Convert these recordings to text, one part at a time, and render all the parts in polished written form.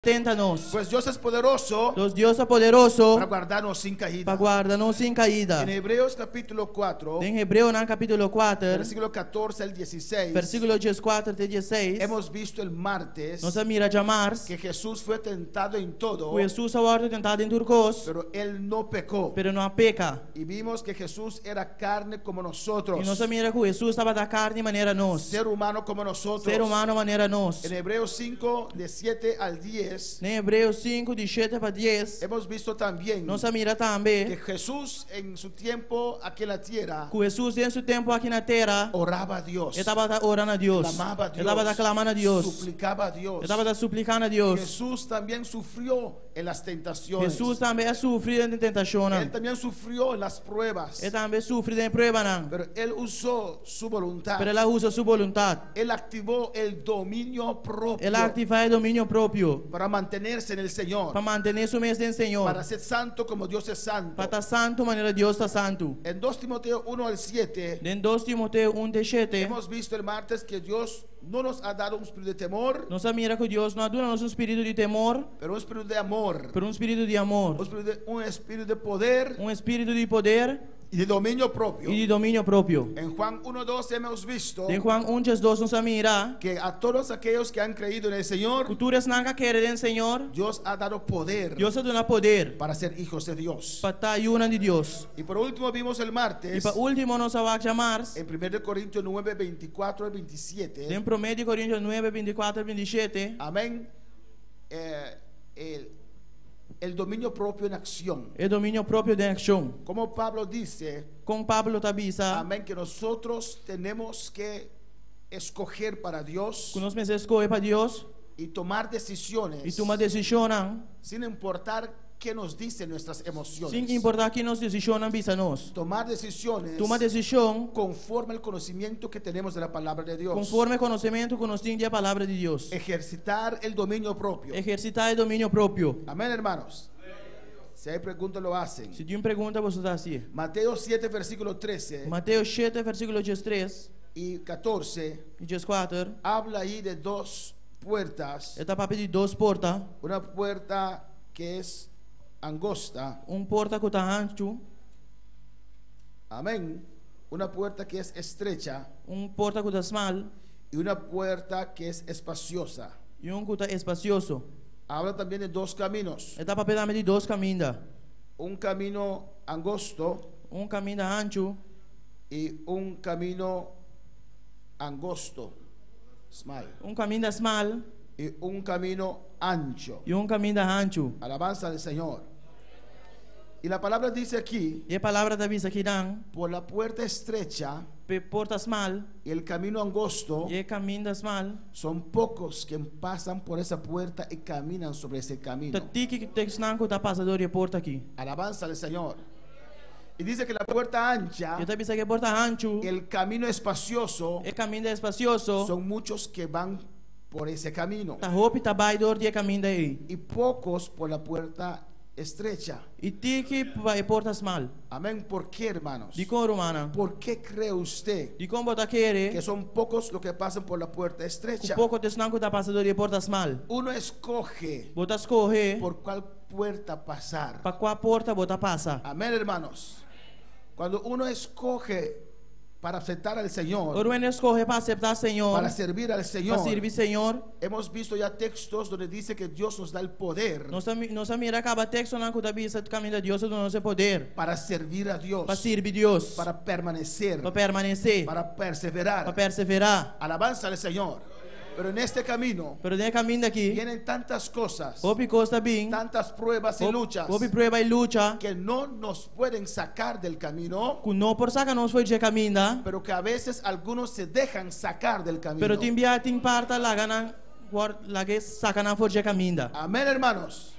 sustenta-nos. Pues Dios es poderoso Deus é poderoso para guardarnos sin para caída. guardar-nos sem caída. En Hebreos capítulo 4, Em Hebreu, no capítulo 4, versículo 14 al 16, versículo 14 até 16, hemos visto el martes nós mira de Mars, que Jesús fue tentado en todo, que Jesus a hora tentado em turcos, pero él no pecó. pero não peca. Y vimos que Jesús era carne como E nosotros, nós mira que Jesus estava da carne de maneira nós, ser humano como nosotros. ser humano maneira nós. En Hebreos 5, de 7 al 10, Em Hebreu 5, de 7 para 10, hemos visto también nós mira que também Jesús en su tiempo aquí en la tierra que Jesus, em seu tempo aqui na terra, oraba a Dios, ele estava orando a Deus, clamaba a ele estava Dios, clamando a Deus, suplicaba a ele Dios. estava suplicando a Deus. Jesús también sufrió en las tentaciones. Jesus também sofreu em tentação, Él también sufrió en las pruebas, ele também sofreu em prova, não. pero él usó su voluntad. Pero ela usa sua vontade. Él activó el dominio propio Ela ativa o domínio próprio para mantenerse en el Señor, para manter su mês em Senhor, para ser santo como Dios es santo. para estar santo maneira Deus está santo. En 2 Timoteo 1 al 7 Em 2 Timoteo 1:7, hemos visto el martes que Dios no nos ha dado un espíritu de temor, nós mira que Deus não dá nosso espírito de temor, pero un espíritu de amor, pero espírito de amor, un espíritu de poder espírito de poder y de dominio propio. e de domínio próprio. En Juan 1:12 hemos visto Em Juan 1:2 nós mira que a todos aquellos que han creído en el Señor, culturas não querem em Senhor, Dios ha dado poder Deus dá poder para ser hijos de Dios. para estar una de Deus. Y por último vimos el E martes para último nós vamos chamar en 1 Corintios 9, 24 al 27. em 1 Coríntios 9, 24 al 27. Amén. El dominio propio en acción. É domínio próprio de ação. Como Pablo dice, Com Pablo Tabisa, amén, que nosotros tenemos que escoger para Dios que nós mesmos escolhe para Deus y tomar decisiones e tomar decisão, sin importar qué nos dicen nuestras emociones. sem importar que nós decisão bisa nós. Tomar decisiones Tomar decisão conforme al conocimiento que tenemos de la palabra de Dios. conforme o conhecimento que nós temos da palavra de Deus. Ejercitar el dominio propio. Exercitar o domínio próprio. Amén, hermanos. Si hay preguntas, lo hacen. Se tem pergunta, você está assim. Mateo 7, versículo 13 Mateus 7, versículo 13 y 14 e 14. habla ahí de dos puertas. Está para pedir duas portas. Una puerta que es angosta. Porta que está ancho, Amén. Una puerta que es estrecha porta que está small y una puerta que es espaciosa. e que está espacioso. Habla también de dos caminos. Está para pedir de dois caminhos. Un camino angosto Caminho ancho y un camino angosto, small, caminho small y un camino ancho. e caminho ancho. Alabanza al Señor. Y la palabra dice aquí, E a palavra da visa que dá, por la puerta estrecha porta small y el camino angosto, e caminho small. son pocos que pasan por esa puerta y caminan sobre ese camino. Tiki que tem que está passador e porta aqui. Alabanza al Señor. Y dice que la puerta ancha E tá visa que porta ancho y el camino espacioso e caminho espacioso. son muchos que van por ese camino Tá roupa tá baidor de caminho daí. y pocos por la puerta estrecha. E tiki vai porta small. Amén. ¿Por qué, hermanos? De com romana. ¿Por qué cree usted De como bota querer que son pocos los que pasan por la puerta estrecha? pouco tem que tá passador e porta small. Uno escoge Bota escorrer por cuál puerta pasar. para qual porta bota passa. Amén, hermanos. Cuando uno escoge para aceptar al Señor, Ora escorrer para aceitar Senhor, para servir al Señor, para servir Senhor. hemos visto ya textos donde dice que Dios nos da el poder Nós mira acaba texto na cuta bisa caminho de Deus do nosso poder. para servir a Dios, Para servir Deus. para permanecer, Para permanecer. para perseverar. Para perseverar. Alabanza al Señor. Pero en este camino Pero de caminho daqui, vienen tantas cosas, hopi costa bem, tantas pruebas y luchas hopi prueba e luta, que no nos pueden sacar del camino, que não por saca não foi de caminho, pero que a veces algunos se dejan sacar del camino. pero timbia tim parta la gana, la que saca não for de caminho. Amén, hermanos.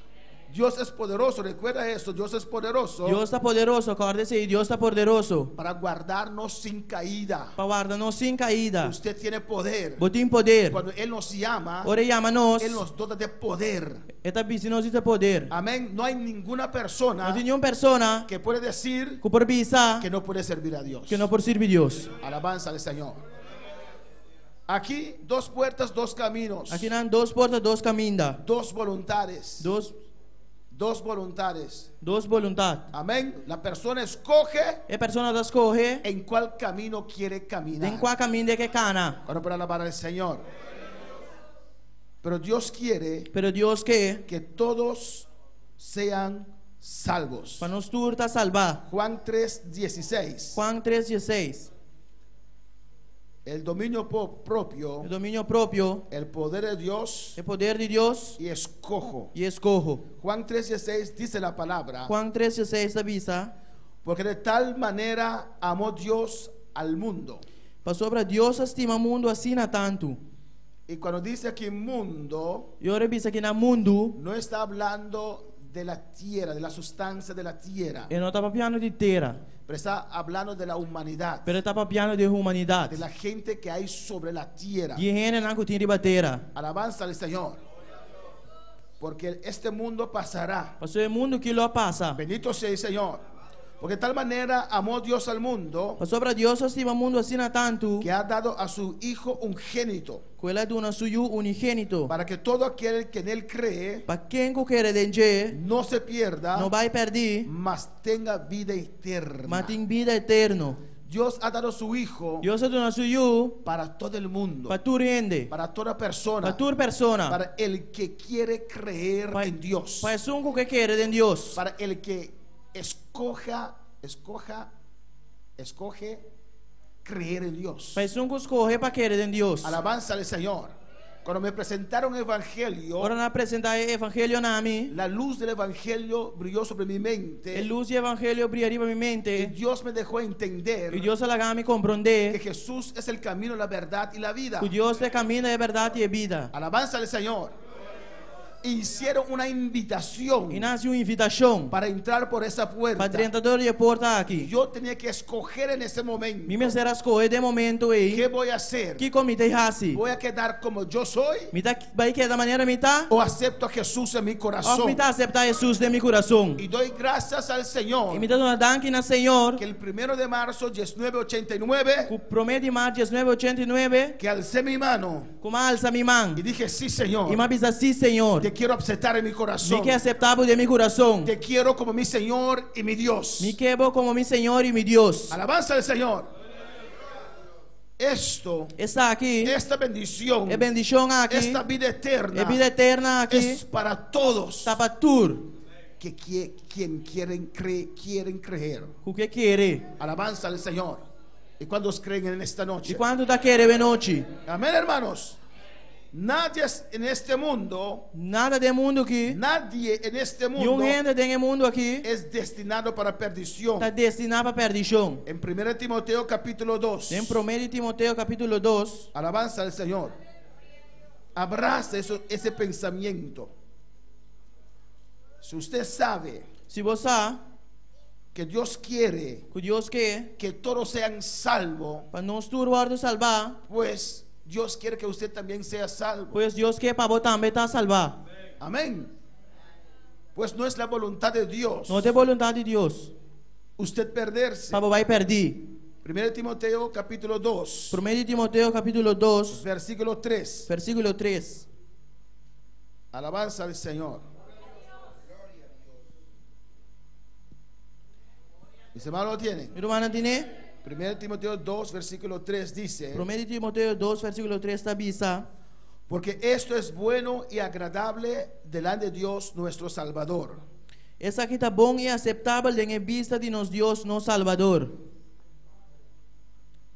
Dios es poderoso, recuerda eso, Dios es poderoso Deus está poderoso, acorda-se aí, Deus está poderoso. para guardarnos sin caída. Para guardar-nos sem caída. Usted tiene poder. Botim poder. Cuando Él nos llama, Ora llama-nos. Él nos dota de poder. Eta bisinos de poder. Amén. No hay ninguna persona Não tem nenhuma persona que puede decir que por bisa que no puede servir a Dios. que não por servir Deus. Alabanza al Señor. Aquí dos puertas, dos caminos. Aqui nan dos portas, dos caminhos. Dos voluntades. Dos voluntades. voluntad. Amén. La persona escoge E persona da escorre en cuál camino quiere caminar. em qual caminho que cana. Ahora para alabar al Señor. Pero Dios quiere Pero Deus quer que todos sean salvos. para nos turta salvar. Juan 3:16. Juan 3:16. El dominio propio, O domínio próprio, el poder de Dios o poder de Deus y escojo. e escorro. Juan 3:16 dice la palabra, Juan 3:16 avisa, porque de tal manera amó Dios al mundo. para sobre Deus estima o mundo assim na tanto. Y cuando dice aquí mundo, E ora visa aqui na mundo, no está hablando de la tierra, de la sustancia de la tierra, e não está papiando de terra, pero está hablando de la humanidad, pero está papiando de humanidade. de la gente que hay sobre la tierra. De gente não tinha de bater. Alabanza al Señor. Porque este mundo pasará. Pastor, o mundo que lo passa. Bendito sea el Señor. Porque de tal manera amó Dios al mundo Para sobre Deus estima o mundo assim na tanto, que ha dado a su Hijo unigénito, que ele dona suyo unigênito. para que todo aquel que en él cree Para quem que quer de no se pierda, não vai perder, mas tenga vida eterna. mas tem vida eterna. Dios ha dado su Hijo Deus dona suyo para todo el mundo, para tu rende, para toda persona, para tu persona, para el que quiere creer en Dios, para o que quer de Deus, para el que escoge creer en Dios. para o que escorre para querer de Deus. Alabanza al Señor. Cuando me presentaron el Evangelio, Ora na apresentar o evangelho na mim, la luz del Evangelio brilló sobre mi a mente luz do evangelho brilharia para minha y mente, Dios me dejó entender e Deus alaga me que compreender Jesús es el camino, la verdad y la vida. que Deus é caminho, é verdade e é vida. Alabanza al Señor. Hicieron una E invitación nasce uma invitação para entrar por esa puerta. para tentador de porta aqui. Yo tenía que escoger en ese momento Me será escolher de momento aí, qué voy a hacer. que comite assim. ¿Voy a quedar como yo soy Me tá vai que da maneira me tá, o acepto a Jesús en mi ou corazón? me tá aceitar Jesus de meu coração. Y doy gracias al Señor E me tá dando danke na Senhor, que el 1 de marzo 1989 que promete de março 1989, que alcé mi mano como alça minha mão. y dije, sí E Señor, me avisa assim, Senhor. te quiero aceptar en mi Me corazón, quer aceitar de meu coração. te quiero como mi Señor y mi Dios. Me quero como meu Senhor e meu Deus. Alabanza al Señor. Está aqui, Esta bendición, é bendição aqui, esta vida eterna é vida eterna aqui. es para todos Está para tu, que quien quieren creer. o que quer. Alabanza al Señor. ¿Y cuántos creen en esta E noche? quando tá querendo de noite, Amén, hermanos. Nadie en este mundo, nada de mundo aqui, nadie en este e mundo gente tem mundo aqui, es destinado para perdición. está destinado para perdição. En 1 Timoteo capítulo 2. Em 1 Timoteo capítulo 2, Alabanza al Señor. Abraza ese pensamiento. Si usted sabe se você sabe que Dios quiere que Deus quer, que todos sean salvos, para nós tudo salvar, pues Dios quiere que usted también sea salvo. pois Deus quer para você também estar salvar. Amén. Pues no es la voluntad de Dios Não é vontade de Deus, usted perderse. para você vai perder. 1 Timoteo capítulo 2, 1 Timoteo capítulo 2, versículo 3. versículo 3. Alabanza al Señor. Mis hermanos lo tienen. Meu irmão, entende? 1 Timoteo 2, versículo 3 dice: 1 Timoteo 2, versículo 3 está avisa, porque esto es bueno y agradable delante de Dios nuestro Salvador. essa aqui está bom e aceitável em vista de nosso Deus, nosso Salvador.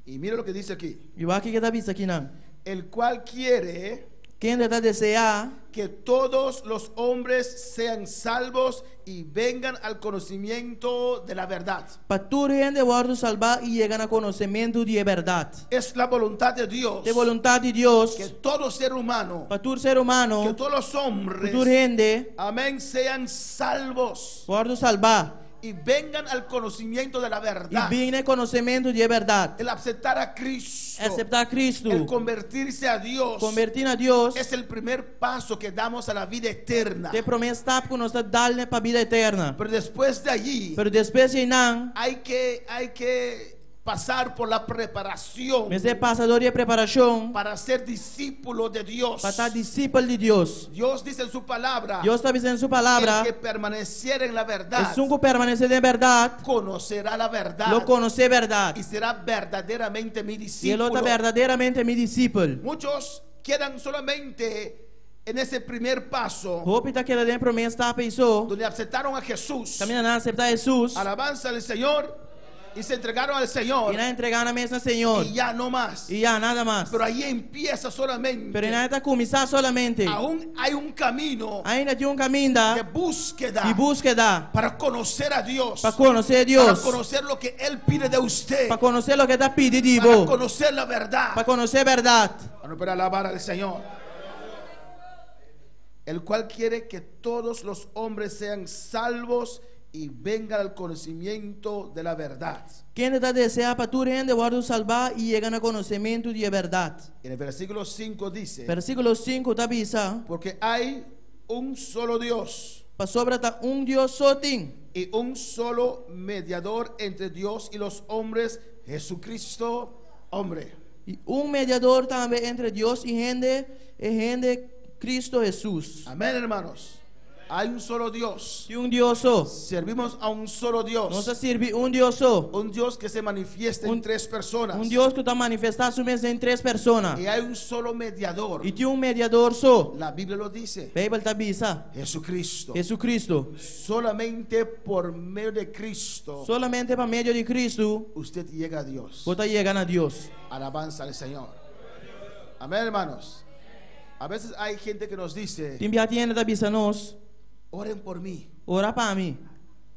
Y mira lo que dice aquí: E aqui que está avisa aqui não. el cual quiere Quem está desejar que todos los hombres sean salvos y vengan al conocimiento de la verdad. para tu gente guardo salvar e chegar a conhecimento de verdade. Es la voluntad de Dios De vontade de Deus, que todo ser humano, para tu ser que humano, todos los para tu hombres, gente amén, sean salvos guardo salvar y vengan al conocimiento de la e verdad. venha a conhecimento de verdade. El aceptar a Cristo, Aceitar Cristo, el convertirse a Dios, convertir a Deus, es el primer paso que damos a la vida eterna. te promessa que nós está dando para a vida eterna. Pero después de allí Pero depois de não, hay que pasar por la preparación Mas é passador de preparação para ser discípulo de Dios. para estar discípulo de Deus. Dios dice en su palabra, Deus está dizendo em sua palavra, el que permaneciera en la verdad, é que permanecer de verdade, conocerá la verdad lo conhecer verdade. y será verdaderamente mi E ele discípulo. está verdadeiramente meu discípulo. Muchos quedan solamente en ese primer paso Hope está querendo promessa está pensou, donde aceptaron a Jesús, caminhando a aceitar Jesus, alabanza al Señor, y se entregaron al Señor e não entregar na mesa ao Senhor. y ya no más. E já nada mais. Pero ahí empieza solamente. Pero não está começar solamente. Aún hay un camino Ainda tem caminho de búsqueda de búsqueda para conocer a Dios, para conhecer para Deus, conocer lo que Él pide de usted, para conhecer o que está pedindo, para conocer la verdad, para conhecer a verdade. para alabar al Señor, el cual quiere que todos los hombres sean salvos y vengan al conocimiento de la verdad. Quem está deseando para tu rende, guarda salvar e chegar no conhecimento de verdade. En el versículo 5 dice, Versículo 5 está bisa, porque hay un solo Dios para sobre está Deus só tem. y un solo mediador entre Dios y los hombres, Jesucristo, hombre. E mediador também entre Deus e gente Cristo Jesus. Amén, hermanos. Hay un solo Dios. E Deus só. Servimos a un solo Dios. Nós servimos Deus só. Un Dios que se manifiesta en tres personas. Deus que está manifestado mesmo em três pessoas. Y hay un solo mediador. E tem mediador só. La Biblia lo dice. A Bíblia está bisa, Jesucristo. Cristo. Solamente por medio de Cristo Solamente para meio de Cristo, usted llega a Dios. você chega a Deus. Alabanza al Señor. Amén, hermanos. A veces hay gente que nos dice, Tem biatienda da bisa nós, oren por mí. ora para mim.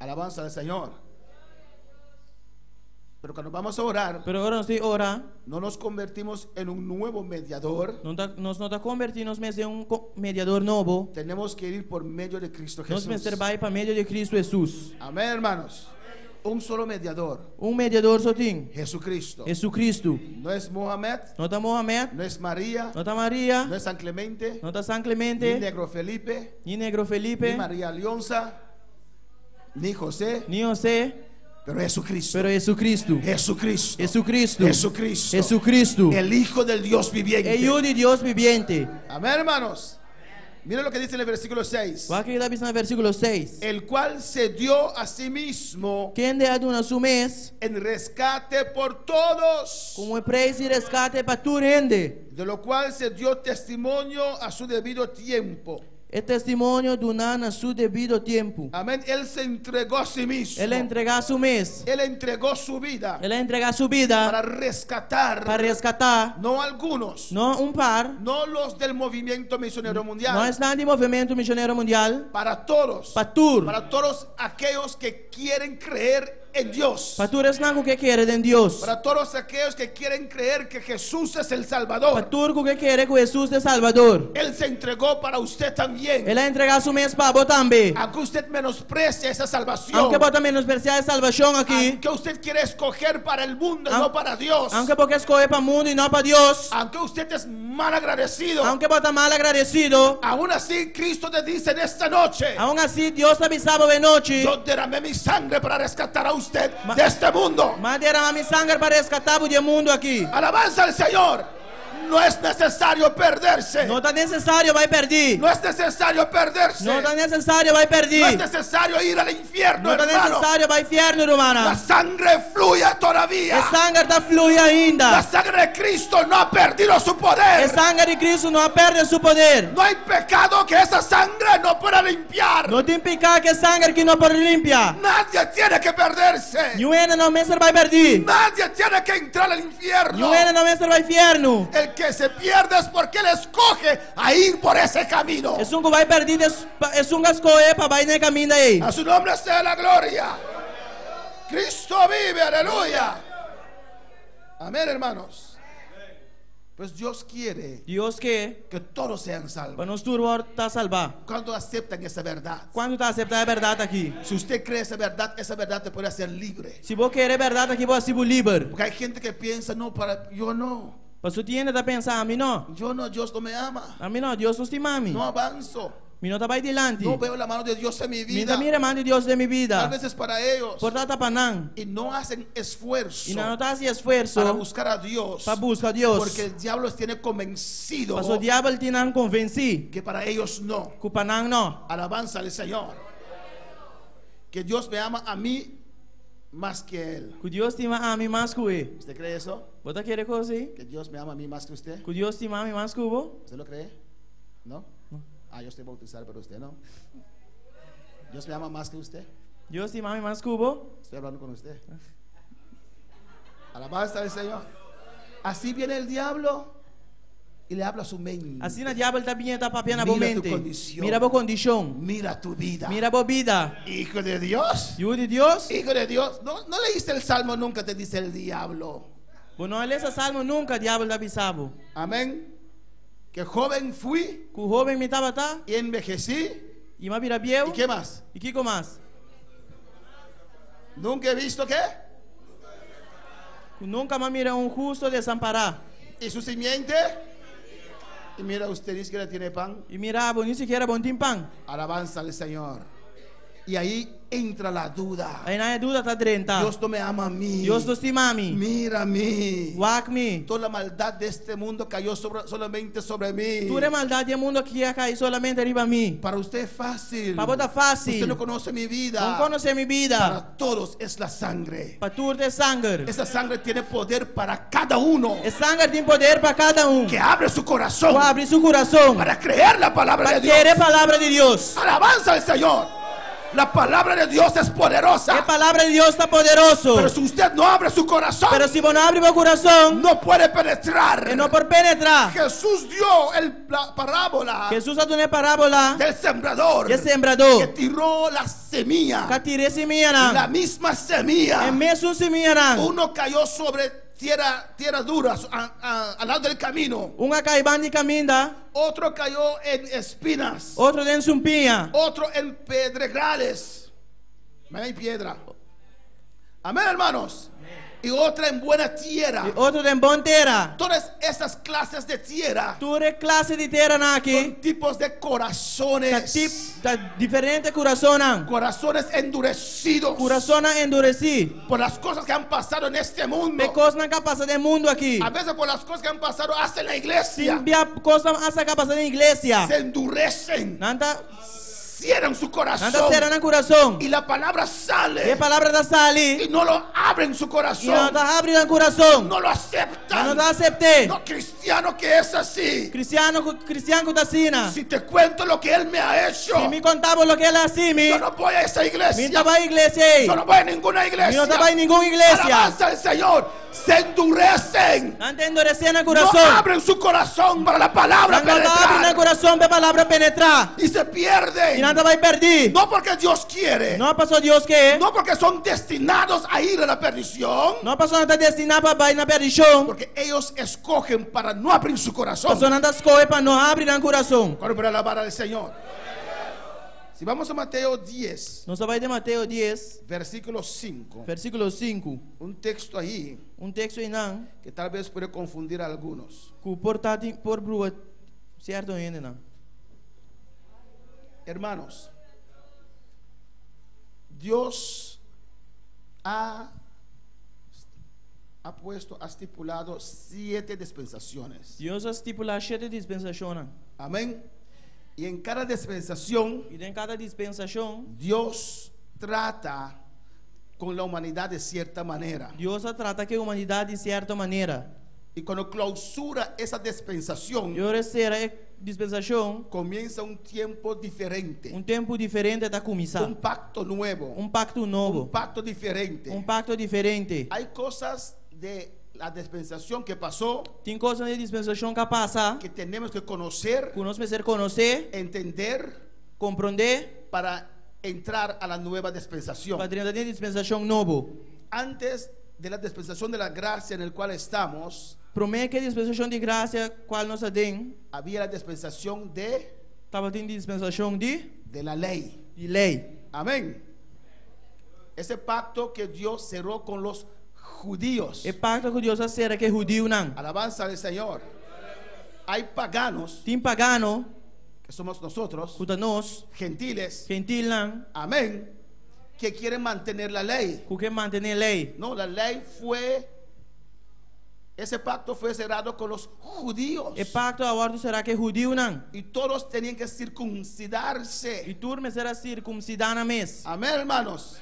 Alabanza al Señor. Pero cuando vamos a orar, Pero agora nós temos ora, no nos convertimos en un nuevo mediador. nós não está convertindo mesmo em mediador novo. Tenemos que ir por medio de Cristo Nós Jesús. mesmo vai para meio de Cristo Jesus. Amén, hermanos. Un solo mediador, Mediador só tem, Jesucristo. Cristo. No es Mohamed, Não está Mohamed, no es María, não está Maria, no es San Clemente, não está São ni Clemente, Negro Felipe, nem Negro Felipe, ni María Leonza, ni José, nem José, pero Jesucristo. pero Jesucristo. Jesucristo. Jesucristo. Jesucristo. Jesucristo. El Hijo del Dios viviente. É o de Deus viviente. Amén, hermanos. Miren lo que dice en el versículo 6. Vai que está no versículo 6. El cual se dio a sí mismo Quem dá do nosso mês, en rescate por todos, como preço e resgate para tu rende. de lo cual se dio testimonio a su debido tiempo. É testemunho do na seu devido tempo. Amén. Él se entregó a sí mismo. Ele entregar seu mês. Él entregó su vida Ele entregar sua vida para rescatar, para resgatar, no algunos, não par, no los del movimiento misionero mundial, não está de movimento missionário mundial, para todos, para para todos aquellos que quieren creer en Dios, para tu resnago que quer em Deus, para todos aquellos que quieren creer que Jesús es el para Salvador. tu que quer com Jesus de Salvador. Él se entregó para usted también. Ele entregar seu mês para você também. Aunque usted menosprecie esa salvación, Aunque você menospreciar a salvação aqui, aunque usted quiere escoger para el mundo y no para Dios, aunque você escolhe para o mundo e não para Deus, aunque usted es mal agradecido, aunque você mal agradecido, aún así Cristo te dice en esta noche, aún assim Deus te avisava de noite, yo derramé mi sangre para rescatar a usted de este mundo. mas derramar minha sangue para resgatar o mundo aqui. Alabanza al Señor. No es necesario perderse. Não está necessário vai perder. No es necesario perderse. Não está necessário vai No es perder. necesario ir al infierno, Não está hermano. necessário vai inferno, La romana. sangre fluye todavía. A sangue está flui La ainda. sangre de Cristo no ha perdido su poder. A sangue de Cristo não perde seu poder. No hay pecado que esa sangre no pueda limpiar. Não tem pecado que sangue que não pode limpar. Nadie tiene que perderse. Nenhuma não mesmo vai perder. Nadie tiene que entrar al infierno. Nenhuma não mesmo vai inferno. El que se pierde es porque él escoge a ir por ese camino. É que vai perder, é que escolhe para vai no caminho aí. A su nombre sea la gloria. Cristo vive, aleluya. Amén, hermanos. Pues Dios quiere Deus quer que todos sean salvos. para nós turvar tá salvar. Cuando aceptan esa verdad. Quando tá aceitar a verdade aqui. Si usted cree esa verdad te puede hacer libre. Se você quer a verdade aqui, você é livre. Porque hay gente que piensa, no, yo no. Você tem que pensar, a mim não. Yo no, Dios no me ama. A mim não, Deus não estima a mim. No avanzo. Mi não trabalho delante. No veo la mano de Dios en mi Mi vida. não mira a mão de Deus de minha Tal vida. vez es para ellos. Portanto, para não. Y no hacen esfuerzo E não está assim esforço para buscar a Dios. para buscar a Deus. Porque el diablo los tiene convencido Mas o diabo te não convence. que para ellos no. Que para não. Alabanza al Señor. Que Dios me ama a mí más que Él. Que Deus te ama a mim mais que ele. ¿Usted cree eso? Você quer coisa assim? Que Dios me ama a mí más que usted. Que Deus te ama a mim mais que eu? ¿Usted lo cree? ¿No? Ah, yo estoy bautizado, pero usted no. Dios me ama más que usted. Deus te ama a mim mais que eu? Estoy hablando con usted. Alabanza al Señor. Así viene el diablo y le habla a su mente. Assim na diabo está bem, está papiando a Mira boa tu mente. condição. Mira a boa condição. Mira tu vida. Mira a boa vida. Hijo de Dios. Hijo de Deus. Hijo de Dios. No leíste el salmo, nunca te dice el diablo. Bom, não lê esse salmo nunca, diabo está pisado. Amén. Que joven fui Que o jovem me estava tá. y envejecí. E me vira viejo. ¿Y qué más? E que mais? Nunca he visto qué. Que nunca me mira justo desamparado. Y su simiente. Y mira, usted ni siquiera tiene pan. E mirava, nem sequer bom tem pão. Alabanza al Señor. Y ahí entra la duda. Aí não é dúvida, está drenta. Dios no me ama a mí. Deus não estima a mim. Mira a mí. Wak-me. Toda la maldad de este mundo cayó solamente sobre mí. Toda maldade do mundo que ia cair solamente arriba a mim. Para usted es fácil. Para vos é fácil. Usted no conoce mi vida. Não conhece minha vida. Para todos es la sangre. Para tudo é sangue. Esa sangre tiene poder para cada uno É sangue tem poder para cada que abre su corazón Que abre seu coração. para creer la palabra Para de Dios. querer a palavra de Deus. Alabanza al Señor. La palabra de Dios es A poderosa. palavra de Deus está poderoso. Pero si usted no abre su corazón, Pero se você não abre o coração, no puede penetrar. não por penetrar. Jesús dio la parábola Jesus ha dado parábola del sembrador de que sembrador. tiró la semilla. Que tirei semente. La misma semilla. É mesmo semente. Uno cayó sobre tierra dura al lado del camino. Uma caiba de caminho, Otro cayó en espinas. outro dentro de um pinha. Otro en pedregales. No hay piedra. Amén, hermanos. Y otra en buena tierra. E outro em bom terra. Todas esas clases de tierra Tudo classe de terra aqui. son tipos de corazones. Diferente coração. Corazones endurecidos Coração endurecido. por las cosas que han pasado en este mundo. Tem coisa na capacidade do mundo aqui. A veces por las cosas que han pasado hasta en la iglesia. Tem coisa essa capacidade da igreja. Se endurecen. Nanta Cierran su corazón. será no coração. Y la palabra E a sale. palavra da sali. Y no lo abren su E não corazón. está abrindo o coração. No lo Não aceptan. está aceitando. No, cristiano que es así. Cristiano que está assim. Si te cuento lo que él me ha hecho, Se me contava o que ela assim, yo no voy a esa me iglesia. estava a igreja. Yo no voy a ninguna Me iglesia. não estava em nenhuma igreja. Alabanza al Señor. Se endurecen. Não está endurecendo o No coração. abren su corazón para la palabra Não está abrindo o penetrar. coração para a palavra penetrar. Y se E pierden. nada vai perder. No porque Dios quiere. Não passou Deus que. No porque son destinados a ir a la perdición. Não passou nada destinado para ir na perdição. Porque ellos escogen para no abrir su corazón. Passou nada escolhe para não abrir o coração. Para alabar al Señor. Si vamos a Mateo 10, Nós vai de Mateus 10, versículo 5. versículo 5. Un texto ahí Texto em não. que tal vez puede confundir a algunos. Que por brua certo ainda não. Hermanos, Dios ha estipulado 7 dispensaciones. Deus estipula 7 dispensações. Amén. Y en cada dispensación, E em cada dispensação, Dios trata con la humanidad de cierta manera. Deus trata que a humanidade de certa maneira. Y cuando clausura esa dispensación, E a terceira dispensação, comienza un tiempo diferente. tempo diferente está Un começando. pacto nuevo. Pacto Un novo. pacto diferente. Pacto diferente. Hay cosas de la dispensación que pasó Tem coisas de dispensação que passa. que tenemos que conocer, Que nós precisamos conhecer, entender compreender, para entrar a la nueva dispensación. para entrar em dispensação novo. Antes de la dispensación de la gracia en el cual estamos, Promete que a dispensação de graça, qual nós tem, había la dispensación de estava tendo dispensação de la ley. lei. Amén. Ese pacto que Dios cerró con los judíos. E pacto que Deus será que judeu não. Alabanza al Señor. Hay paganos Tem pagano que somos nosotros, kuta nos, gentiles, gentil lang, amén, que quieren mantener la ley. kuke mantener lei. No, la ley fue, ese pacto fue cerrado con los judíos. E pacto awardo será que judio nang. Y todos tenían que circuncidarse. E turme será circuncidana mes. Amén, hermanos.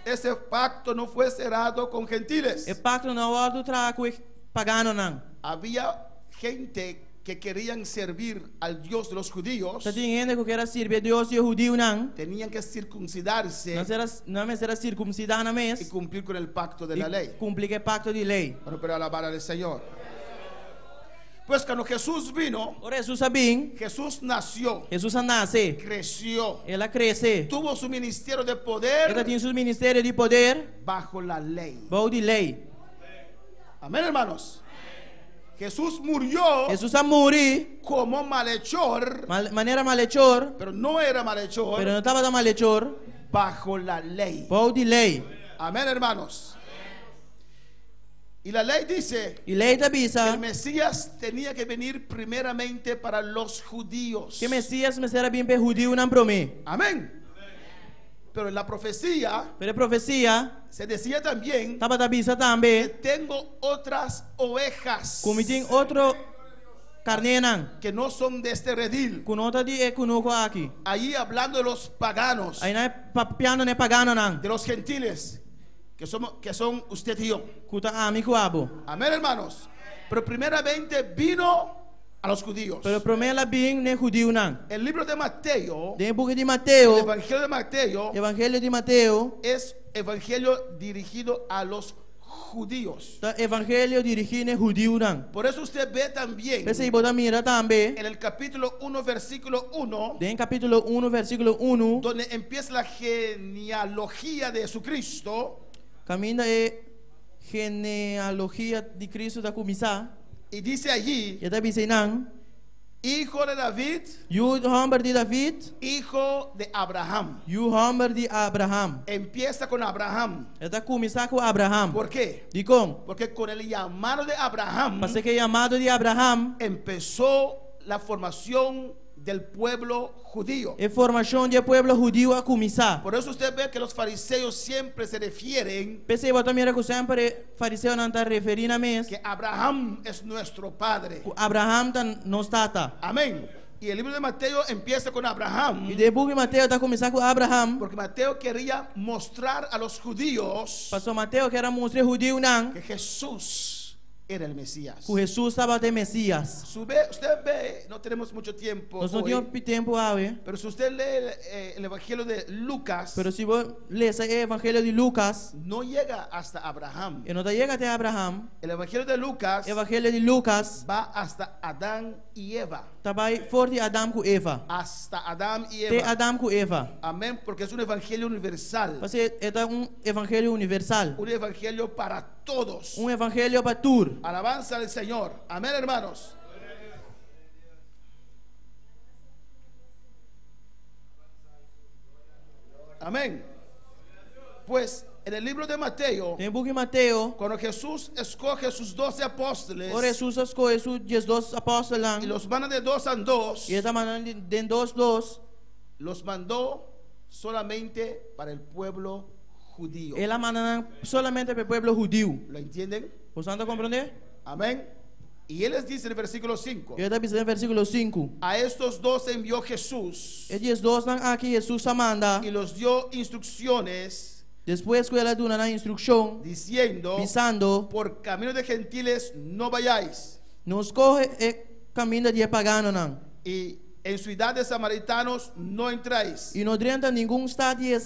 Ese pacto no fue cerrado con gentiles. E pacto na awardo tra ku pagano nang. Había gente que querían servir al Dios de los judíos. Sa ting hende ku kera sirve Dios e judio nang. Tenían que circuncidarse Na me será circuncidana y mes. cumplir con el pacto de la E ley. cumplir que pacto de lei. Bueno, pero alabar al Señor. Pues cuando Jesús vino, Ora Jesus sabing, Jesús nació, Jesus nasce. creció, Ela cresce. tuvo su ministerio de Ela poder tem seu ministério de poder, bajo la ley. bom de lei. Amén, hermanos. Jesús murió Jesus a morir, como malhechor, maneira malhechor, pero no era malhechor, pero não estava da malhechor, bajo la ley. bom de lei. Amén, hermanos. Y la ley dice E lei da que bisa, el Mesías tenía que venir primeramente para los judíos. que Messias me será bem per judio não promê. Amén. Pero en la profecía Pero a profecia, se decía también estava da bisa que também, tengo otras ovejas como tem outro carne não, que no son de este redil. com outra de conosco aqui. Allí hablando de los paganos, Aí não é piano, não é pagano não, de los gentiles, que son usted y yo. cuta amigo abo. Amén, hermanos. Pero primeramente vino a los judíos. Pero promê ela bem, nem judio não. El libro de Mateo, Tem o book de el Mateus, evangelio de Mateo, Evangelho de Mateus, es evangelio dirigido a los judíos. tá Evangelho dirigido a judio não. Por eso usted ve también Esse aí bota mira também, en el capítulo 1, versículo 1, tem capítulo 1, versículo 1, donde empieza la genealogía de Jesucristo, caminha é genealogia de Cristo da começar. y dice allí, E tá bisenang, hijo de David, you homem de David, hijo de Abraham. you homem de Abraham. Empieza con Abraham. E tá começar com Abraham. ¿Por qué? De com? Porque con el llamado de Abraham Parce que chamado de Abraham empezó la formación del pueblo judío. é formação de povo judio a começar. Por eso usted ve que los fariseos siempre se refieren Pensei bota mira que sempre fariseu não tá referindo a mes. que Abraham es nuestro padre. Abraham tá nos tata. Amén. Y el libro de Mateo empieza con Abraham, E depois que Mateus tá começar com Abraham, porque Mateo quería mostrar a los judíos pastor Mateus que era mostrar judio não, que Jesús era el Mesías. que Jesus estava de Messias. Usted ve, no tenemos mucho tiempo Nós não hoy, temos tempo a ver, pero si usted lee el Evangelio de Lucas, pero se você ler esse Evangelho de Lucas, no llega hasta Abraham. e não chega até Abraham. El Evangelio de Lucas Evangelho de Lucas va hasta Adán y Eva. também forte Adam com Eva. Hasta Adán y Tem Eva. Adam com Eva. Amén, porque es un evangelio universal. Porque é evangelho universal. Un evangelio para todos. Evangelho para todos. Alabanza al Señor. Amén, hermanos. Amén. Pues en el libro de Mateo, Tem book de Mateus. cuando Jesús escoge sus 12 apóstoles Ora Jesus escolhe os 12 apóstolos y los manda de dos en dos, e está mandando de dos. los mandó solamente para el pueblo judío. Ela manda solamente para o povo judio. ¿Lo entienden? Você está compreendendo? Amén. Y él les dice en el versículo 5: E está dizendo no versículo 5. a estos dos envió Jesús E diz dos aqui Jesus manda. y los dio instrucciones Depois que ela dá na instrução, diciendo: pisando, por camino de gentiles no vayáis, nos corre e caminho de pagano não. y en ciudad de samaritanos no entráis, E não entra nenhum estado de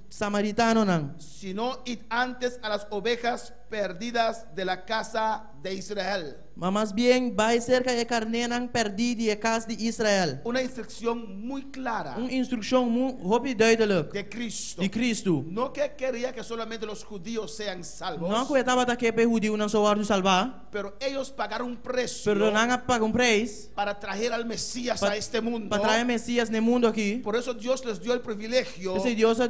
samaritano não. sino id antes a las ovejas perdidas de la casa de Israel. Mas mais bem vai cerca de carnenan perdida de casa de Israel. Una instrucción muy clara Instrução muito duidelijk de Cristo. de Cristo. No que quería que solamente los judíos sean salvos, Não que estava daqui para judeu não só de salvar, pero ellos pagaron un precio pero não paga preço para traer al Mesías a este mundo. para trazer Messias no mundo aqui. Por eso Dios les dio el privilegio Esse Deus dá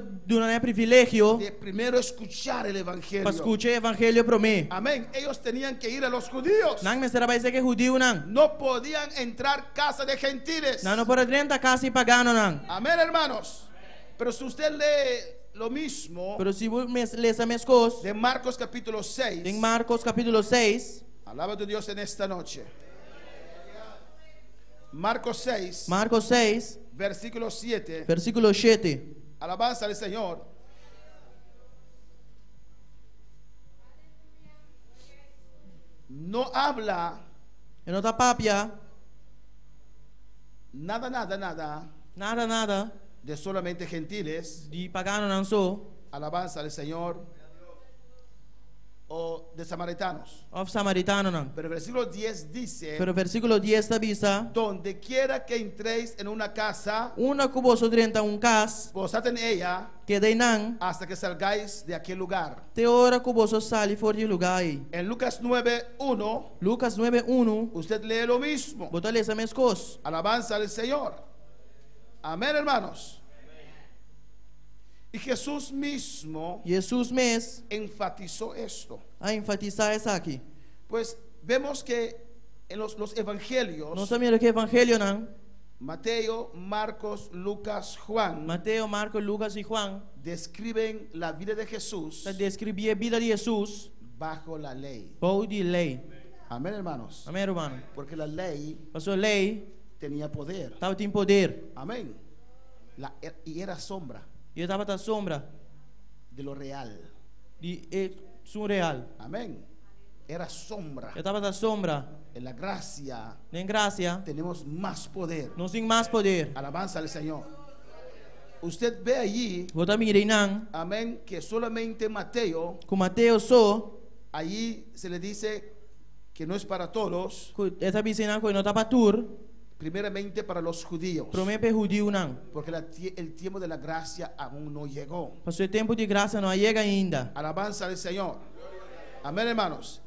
privilégio de primero escuchar el evangelio. para escutar o evangelho para mim. Amén. Ellos tenían que ir a los judíos. Não Nang mesera ba que judío nang. no podían entrar casa de gentiles. Nano por 30 casi pagano nang. Amén, hermanos. Pero si usted lee lo mismo Pero si vos lees a mescos, de Marcos capítulo 6, en Marcos capítulo 6, alaba a Dios en esta noche. Marcos 6, Marcos 6, versículo 7. versículo 7. Alabanza al Señor. No habla En otra papia, nada, nada, nada nada de solamente gentiles. di pagano nang so, Alabanza al Señor. O de samaritanos. of samaritano nang. Pero el versículo 10 dice: Pero versículo 10 tabisa, donde quiera que entréis en una casa, una cuboso 30 un cas, posad en ella que de nang, hasta que salgáis de aquel lugar. te ora cuboso sali for di lugar aí. En Lucas 9:1 Lucas 9:1, usted lee lo mismo. bota lees a mescos. Alabanza al Señor. Amén, hermanos. Y Jesús mismo Jesus mes enfatizó esto. a enfatizar essa aqui. Pues vemos que en los evangelios, Nós sabemos que evangelho nang, Mateo, Marcos, Lucas, Juan, Mateo, Marcos, Lucas e Juan, describen la vida de Jesús está descrever a vida de Jesus bajo la ley. por de lei. Amén, hermanos. Amém, irmão? Porque la lei Pastor lei tenía poder. estava em poder. Amén. Y era sombra E eu estava na sombra de lo real. de surreal. Amén. Era sombra. Eu estava na sombra. En la gracia Nem graça, tenemos más poder. nós temos mais poder. Alabanza al Señor. Usted ve allí, Vou estar mirando amén, que solamente Mateo, com Mateus só, allí se le dice que no es para todos, essa visão que não está para tur, primeramente para los judíos, promete judeu não. porque el tiempo de la gracia aún no llegó. Pastor, o tempo de graça não chega ainda. Alabanza al Señor. Amén, hermanos.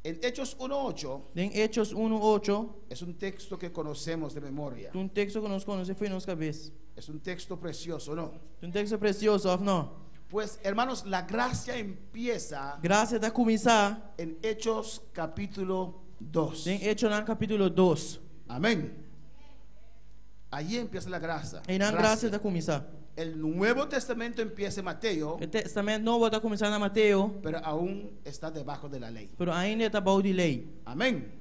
En Hechos 1:8 Em Hechos 1:8, es un texto que conocemos de memoria. texto que nós conhecemos foi nos cabeça. Es un texto precioso, ¿no? Texto precioso, ou não? Pues, hermanos, la gracia empieza Graça está começar en Hechos capítulo 2. em Hechos no capítulo 2. Amén. Allí empieza la gracia. E na graça está começar. El Nuevo Testamento empieza en Mateo, O Testamento Novo está começando na Mateus, pero aún está debajo de la ley. pero ainda está baixo de lei. Amén.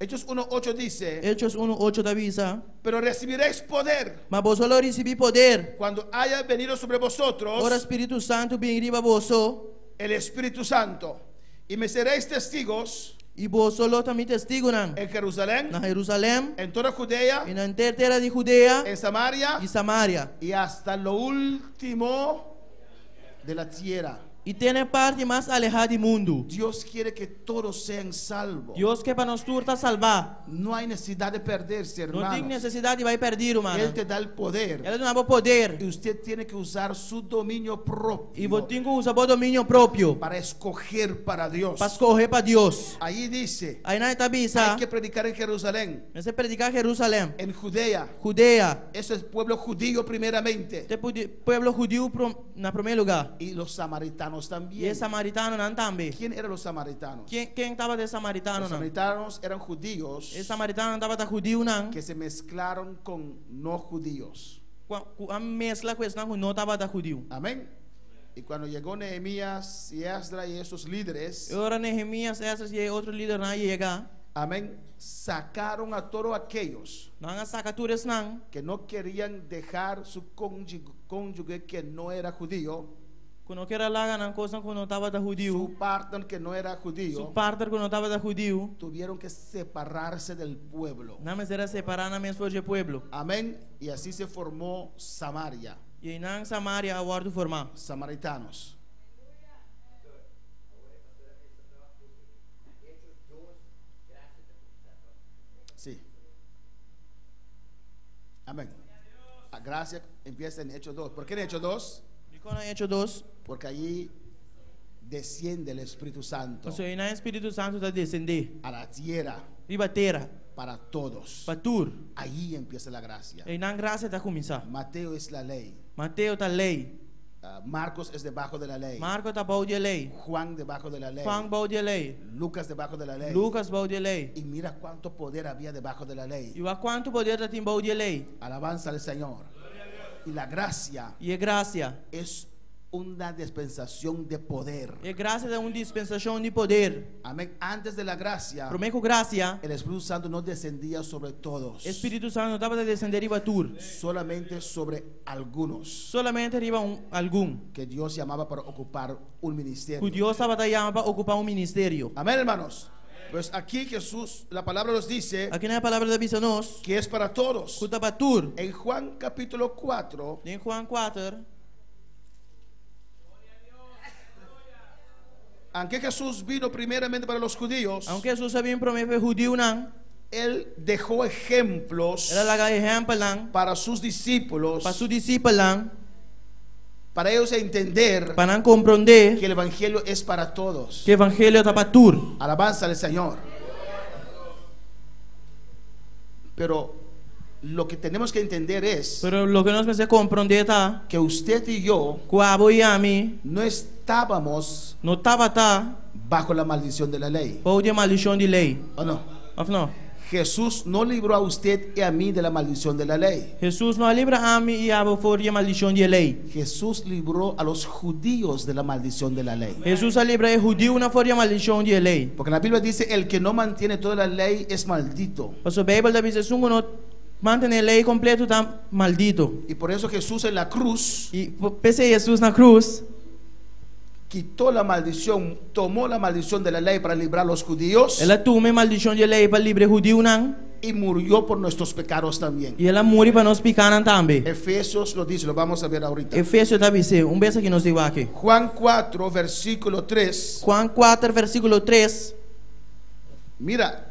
Hechos 1:8 dice: Hechos 1:8 da avisa, pero recibiréis poder mas vos só recebi poder. cuando haya venido sobre vosotros Ora Espírito Santo vem a vos, el Espíritu Santo, y me seréis testigos e vos só também testigo nan. en Jerusalén, Na Jerusalém, en toda Judea, e na terra de Judea en Samaria e Samaria. y hasta lo último de la tierra. E tem parte mais alejada do mundo. Dios quiere que todos sean salvos. Deus quer para nós turta salvar. No hay necesidad de perderse, Não tem hermanos. necessidade de vai perder, mano. Él te da el poder. Ele não dá poder. Y usted tiene que usar su dominio propio E vos tem que usar o domínio próprio para escoger para Dios. para escorrer para Deus. Ahí dice, Aí na hay avisa, que predicar en Jerusalén, você predicar Jerusalém, en Judea. Judea, Eso es pueblo judío primeramente. pueblo judío na primeiro lugar. Y los samaritanos E también. samaritano não também. ¿Quién eran los samaritanos? Quem estava de samaritano Los não? samaritanos eran judíos E samaritano não estava da judío não. que se mezclaron con no judíos. A mescla questão que não estava da judío. Amén. Y cuando llegó Nehemías y Esdras y esos líderes, Ora Nehemias, Esdras e outro líder não chega. amén, sacaron a todos aquellos Não há sacaturas não. que no querían dejar su cónyuge que no era judío, Quando quer lá não coisa que não estava da su judío. partner que no era Su judío, parte que não estava da judío. tuvieron que separarse del pueblo. Não mas era separar na mesma de pueblo. Amén. Y así se formó Samaria, E na Samaria a guardo formar. samaritanos. Sí. Amén. La gracia empieza en Hechos 2. ¿Por qué en Hechos 2? E quando Hechos 2, Porque allí desciende el Espíritu Santo o na Espírito Santo está descender. a la tierra Riba terra, para todos. para tur. Allí empieza la gracia. E na graça está começar. Mateo es la ley. Mateus está lei. Marcos es debajo de la ley. Marko está bajo de lei. Juan debajo de la ley. Juan bajo de lei. Lucas debajo de la lei. Lucas bajo de lei. Y mira cuánto poder había debajo de la lei. E o quanto poder tem bajo de lei. Alabanza al Señor. Y la gracia E a graça. es una dispensación de poder. E a graça é uma dispensação de poder. Amén. Antes de la gracia, Por com graça, el Espíritu Santo no descendía sobre todos, Espírito Santo não estava a descender riba tur. solamente sobre algunos Solamente riba algum. que Dios llamaba para ocupar un ministerio. Que Deus estava chamando para ocupar um ministério. Amén, hermanos. Pues aquí Jesús, la palabra nos dice Aqui na palavra da Bíblia nos, que es para todos. que está para tur. En Juan capítulo 4, Em Juan 4, aunque Jesús vino primeramente para los judíos, aunque Jesus sabia prometer judeu não, Él dejó ejemplos ela laga exemplo não, para sus discípulos, para seus discípulos não, para ellos entender para não compreender que el Evangelio es para todos. que o evangelho está para tur. Alabanza al Señor. Pero lo que tenemos que entender es Pero lo que nós precisamos compreender tá, que usted y yo que o abo e a mim no estábamos não estava tá bajo la maldición de la ley. bajo de maldição de lei. ¿O no? Afinal, Jesús no libró a usted y a mí de la maldición de la ley. Jesus não livra a mim e abo fora de maldição de lei. Jesús libró a los judíos de la maldición de la lei. Jesus a livra o judeu na fora de maldição de lei. Porque la Biblia dice, el que no mantiene toda la lei es maldito. Mas a Bíblia da Bíblia sungo não mantém a lei completo tá maldito. Y por eso Jesús en la cruz E pese Jesus na cruz, quitó la maldición, tomó la maldición de la ley para librar a los judíos ela toma maldição de lei para livrar judeu não, y murió por nuestros pecados también. e ela morre para nós picar também. Efesios lo dice, lo vamos a ver ahorita. Efésios da Bíblia, vez aqui nos digo aqui. Juan 4, versículo 3. Juan 4, versículo 3. Mira,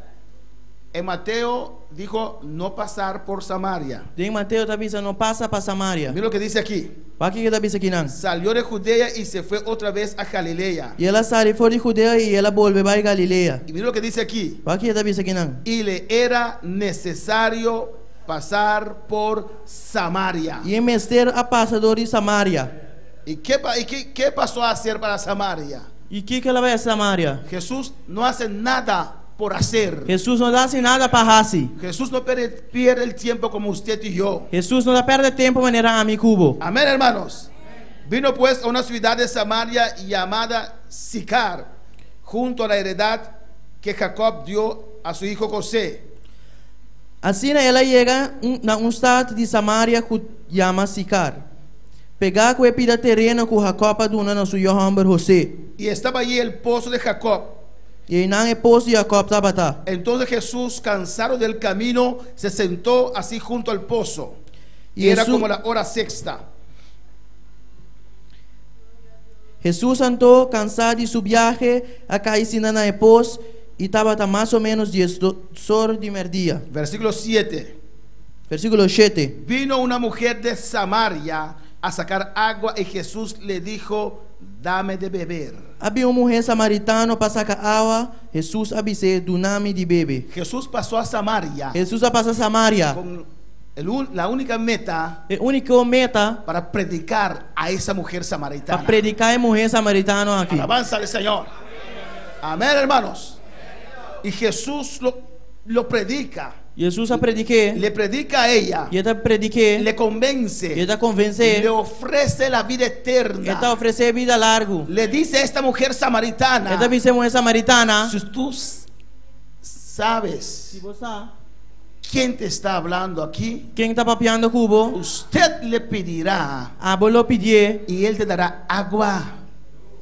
en Mateo dijo no pasar por Samaria. Em Mateus da Bíblia não passa para Samaria. Mira lo que dice aquí. Aqui que da Bíblia aqui não. Salió de Judea y se fue otra vez a Galilea. E ela sai fora de Judeia e ela volve para Galileia. Y mira lo que dice aquí. Aqui da Bíblia aqui não. Y le era necesario pasar por Samaria. E em mestre a passador de Samaria. ¿Y qué pasó a hacer para Samaria? E que ela vai a Samaria? Jesús no hace nada por hacer. Jesus não dá assim nada para assim. Jesús no pierde el tiempo como usted y yo. Jesus não dá perde tempo maneira a mim cubo. Amén, hermanos. Vino pues a una ciudad de Samaria llamada Sicar, junto a la heredad que Jacob dio a su hijo José. Assim ela chega na estado de Samaria que chama Sicar. Pegar com a pida terreno que Jacob dona no seu homem José. Y estaba allí el pozo de Jacob. E não é poço de Jacob estava tá. Entonces Jesús, cansado del camino, se sentó así junto al pozo. Y era como la hora sexta. Jesus andou cansado de seu viagem a caída na poço e estava mais ou menos 10 horas de meio-dia. Versículo 7. Versículo 7. Vino una mujer de Samaria a sacar agua y Jesús le dijo, dame de beber. Havia uma mulher samaritana para sacar água. Jesus avisou do nome de bebê. Jesús pasó a Samaria Jesus a passar Samaria. con la única meta A única meta para predicar a esa mujer para samaritana. predicar a mulher samaritana aqui. Alabanza al Señor. Amén, hermanos. Y Jesús lo predica. Jesus a prediquei. Le predica a ella. E ele prediquei. Le E convence. ele convence. Le ofrece la vida Ele eterna. oferece vida largo. Le dice a esta mujer samaritana, Ele avisa a mulher samaritana. si tú sabes Se você quién te está hablando aquí, quem está papiando cubo, usted le pedirá a bolo pedir y él te dará agua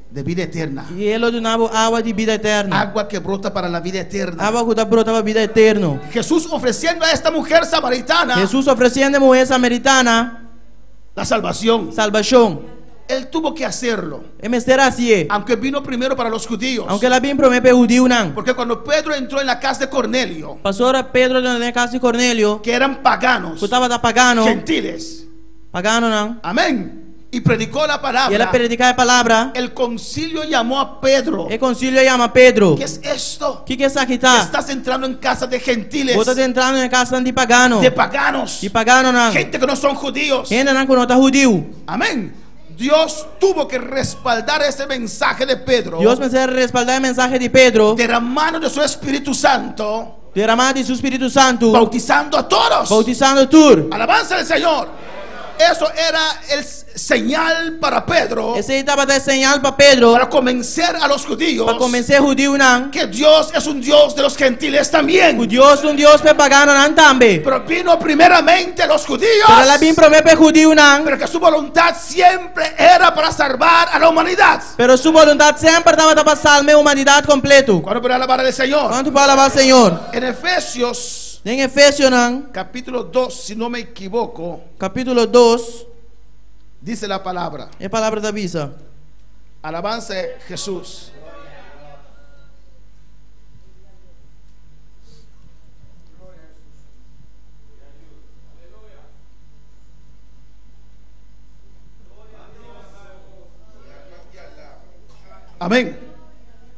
de vida eterna. e ele donava água de vida eterna. Agua que brota para la vida eterna. Água que brota para a vida eterna. Jesús ofreciendo a esta mujer samaritana Jesus oferecendo a mulher samaritana la salvación. salvação. Él tuvo que hacerlo, É mestre assim. aunque vino primero para los judíos. Aunque ela bem promete judeu não. Porque cuando Pedro entró en la casa de Cornelio, Pastor Pedro na casa de Cornélio, que eran paganos, que estava da pagano, gentiles, pagano não. amén, y predicó la E ela palabra, predicar a palavra. el concilio llamó a Pedro. E concílio chama Pedro. ¿Qué es esto? Que é isso aqui Que tá? estás entrando en casa de gentiles, Você está entrando na casa de pagano. de paganos, De pagano não. gente que no son judíos. Ainda não conota judeu. Amén. Dios tuvo que respaldar ese mensaje de Pedro Dios me hace respaldar el mensaje de Pedro, de la mano de su Espíritu Santo, derramar de su Espíritu Santo, bautizando a todos. bautizando tú. Alabanza al Señor. Eso era el señal para Pedro, Ese estaba de señal para Pedro, para convencer a los judíos para convencer judío nan, que Dios es un Dios de los gentiles también. Dios un Dios pe pagano nan tambe. Pero vino primeramente a los judíos, Pero la bin promete pe judío nan, pero que su voluntad siempre era para salvar a la humanidad. pero su voluntad siempre estaba para salvar la humanidad completo. ¿Cuándo puede alabar al Señor? ¿Cuánto para alabar al Señor? En Efesios En Efesios nan, capítulo 2, si no me equivoco, capítulo 2, dice la palabra. es palabra de avisa. Alabanza a Jesús. Amén.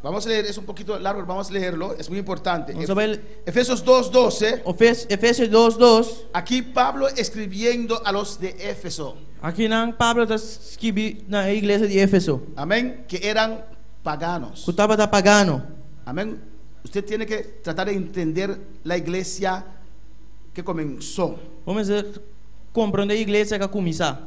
Vamos a leer, es un poquito largo, vamos a leerlo, es muy importante. Vamos a ver Efesios 2:12. Efesios 2:2. Aquí Pablo escribiendo a los de Éfeso. Aquí nan Pablo está escribiendo na iglesia de Éfeso. Amén. Que eran paganos. Que estaba da pagano. Amén. Usted tiene que tratar de entender la iglesia que comenzó. Vamos a comprender a iglesia que comienza.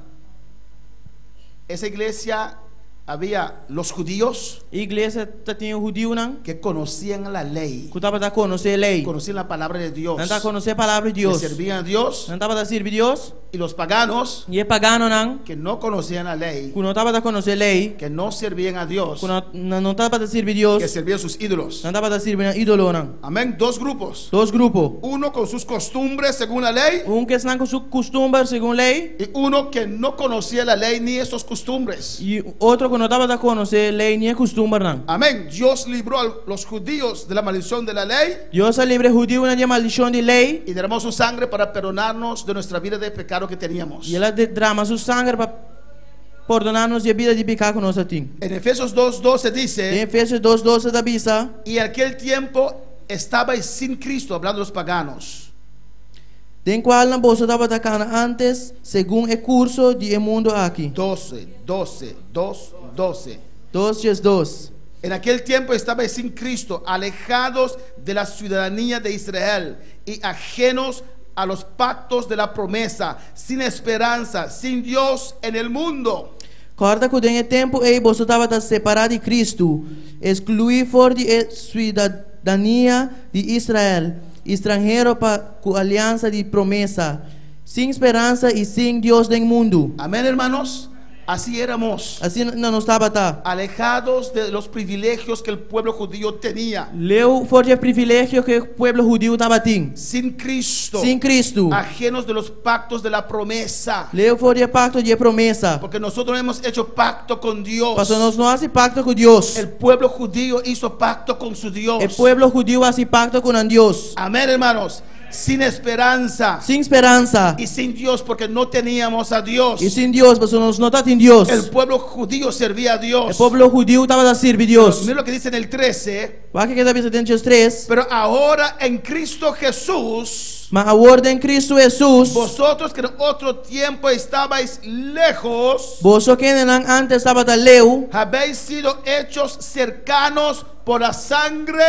Esa iglesia había los judíos Iglesia tinha judío nan, que conocían la ley, que estava da conhecer a lei. conocían la palabra de Dios, Não tá conhecer a palavra de que Deus. servían a Dios, Não estava da servir Deus. y los paganos E é pagano nan, que no conocían la lei, que não estava da conhecer a lei, que no servían a Dios, que não estava da servir que Deus, servían sus ídolos. não estava da servir a ídolo nan. Amén. Dos grupos. Dois grupos. Uno con sus costumbres según la ley, Que estão com sua costumbre segundo lei, y uno que no conocía la lei ni esos costumbres. e outro que não estava da conhecer a lei nem a costumbre nan. Amén. Dios libró a los judíos de la maldición de la lei Deus é livre judío na maldição de lei, y derramó su sangre para perdonarnos de nuestra vida de pecado que teníamos. e ela derrama sua sangue para perdonar-nos a vida de pecado que nós temos. En Efesios 2:12 Em dice: Efésios 2:12 da Bisa, y en aquel tiempo estabais sin Cristo, hablando de los paganos, den qual na bolsa estava atacando antes, segundo o curso de mundo aqui. 12. 2:2. En aquel tiempo estabais sin Cristo, alejados de la ciudadanía de Israel y ajenos a los pactos de la promesa, sin esperanza, sin Dios en el mundo. Corda que den tempo e bolsa estava separado de Cristo, excluído fora de cidadania de Israel, estrangeiro para a aliança de promessa, sem esperança e sem Deus no mundo. Amén, hermanos. Así éramos, Assim não estava tá. alejados de los privilegios que el pueblo judío tenía, Leu fora de privilégio que o povo judeu estava tendo. sin Cristo, Sem Cristo. ajenos de los pactos de la promesa, Leu fora de pacto de promessa. porque nosotros hemos hecho pacto con Dios. Pastor, nós não fazemos pacto com Deus. El pueblo judío hizo pacto con su Dios. O povo judeu faz pacto com Deus. Amén, hermanos. Sin esperanza Sem esperança. y sin Dios, porque no teníamos a Dios. E sem Deus, pastor, nós não está em Deus. El pueblo judío servía a O Dios. povo judeu estava a servir Deus. Mira lo que dice en el 13. O que está dizendo em 3? Pero ahora en Cristo Jesús, Mas a ordem em Cristo Jesus, vosotros que en otro tiempo estabais lejos, vos que antes estava da leu, habéis sido hechos cercanos por la sangre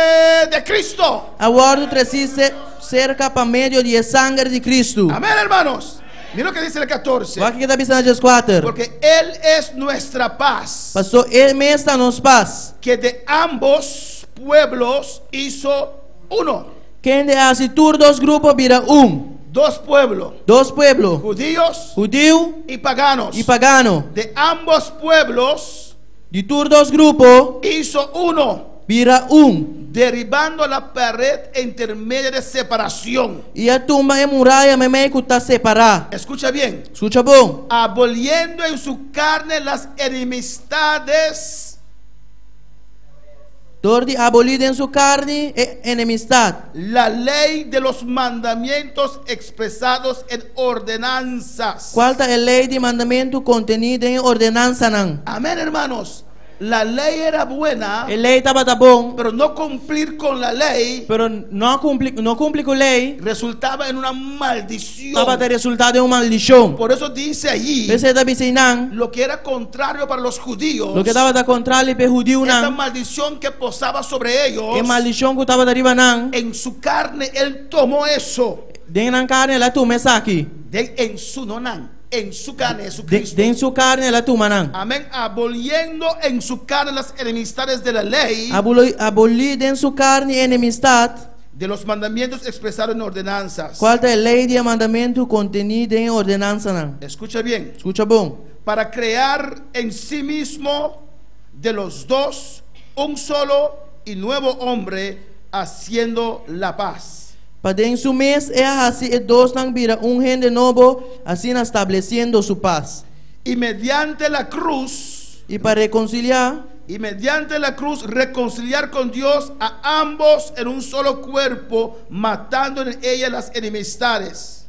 de Cristo. agora precisa cerca para meio de sangue de Cristo. Amén, hermanos. Mira lo que dice el 14. O que está dizendo em 4? Porque Él es nuestra paz, Pastor, Ele mesmo está nos paz. que de ambos pueblos hizo uno. Quem de assim todos dos grupos vira Dos pueblos, Dos pueblos, judíos judeu y paganos. e pagano. De ambos pueblos De todos dos grupos hizo uno, vira derribando la pared intermedia de separación. E a tumba e muralha meio que está separada. Escucha bien. Escucha bom. Aboliendo en su carne las enemistades, Dor de abolir em sua carne e enemistad. la ley de los mandamientos expresados en ordenanzas. Qual é a lei de mandamento contenida em ordenança não? Amén, hermanos. La ley era buena, A lei estava tá bom, pero no cumplir con la ley pero não cumpre com a lei, resultaba en una maldición. estava ter resultado em uma maldição. Por eso dice allí Esse está dizendo, lo que era contrario para los judíos. o que estava da contrário para judeu Esta não, maldición que posaba sobre ellos, é maldição que estava arriba não, en su carne él tomó eso. dentro da carne ela toma essa aqui, En su nonan, en su carne Jesucristo. dentro sua carne ela toma não. Amén. Aboliendo en su carne las enemistades de la ley, Abolir dentro sua carne a enemistade, de los mandamientos expresados en ordenanzas. qual é a lei de mandamento contenida em ordenança não. Escucha bien. Escucha bom. Para crear en sí mismo de los dos un solo y nuevo hombre, haciendo la paz. Para dentro mês é assim e dois não vira gente novo, assim estabelecendo sua paz. Y mediante la cruz, E para reconciliar, reconciliar con Dios a ambos en un solo cuerpo, matando en ella las enemistades.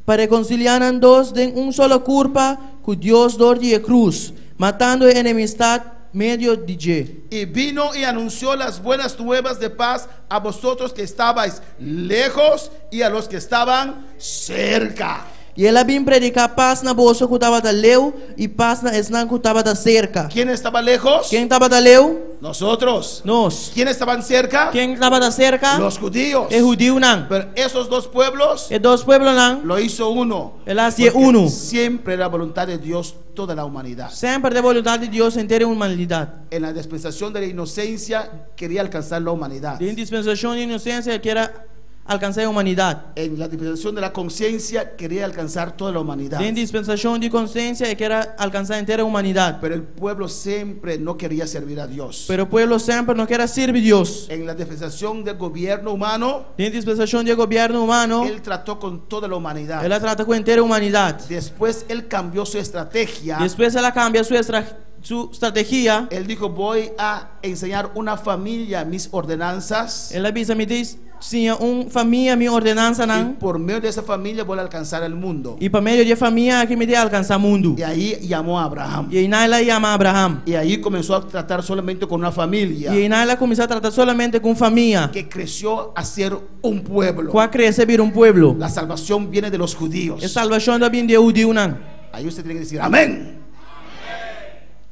para reconciliar a dois em solo culpa, com Deus dor de cruz, matando a enemistade medio de je. Y vino y anunció las buenas nuevas de paz a vosotros que estabais lejos y a los que estaban cerca. E ela vem predicar paz na bolsa que estava da leu e paz na esnan que estava da cerca. ¿Quién estaba lejos? Quem estava da leu? Nosotros. Nós. ¿Quién estaban cerca? Quem estava da cerca? Los judíos. É judeu não. Pero esos dos pueblos E dois pueblos não. lo hizo uno. Ela hacía Porque uno. siempre era voluntad de Dios toda la humanidad. Sempre de vontade de Deus inteira humanidade. En la dispensación de la inocencia quería alcanzar la humanidad. De dispensação de inocência que era alcançar a humanidade. En la dispensación de la conciencia quería alcanzar toda la humanidad. De dispensação de consciência que era alcançar inteira a humanidade. Pero el pueblo siempre no quería servir a Dios. Pero o pueblo sempre não quer servir Deus. En la dispensación del gobierno humano, De dispensação de governo humano, él trató con toda la humanidad. ela trata com inteira a humanidade. Después él cambió su estrategia. Depois ela cambia sua estratégia. Él dijo, voy a enseñar una familia mis ordenanzas. Ela avisa me diz, sim, família minha ordenança Y não. por medio de esa familia voy a alcanzar el mundo. E para meio de família que me dê alcançar o mundo. Y ahí llamó a Abraham. E aí ela chama Abraham. Y ahí comenzó a tratar solamente con una familia E aí ela começou a tratar solamente com família. que creció a ser un pueblo. Qual cresce vir pueblo. La salvación viene de los judíos. A salvação da vinda de judeu não. Ahí usted tiene que decir amén.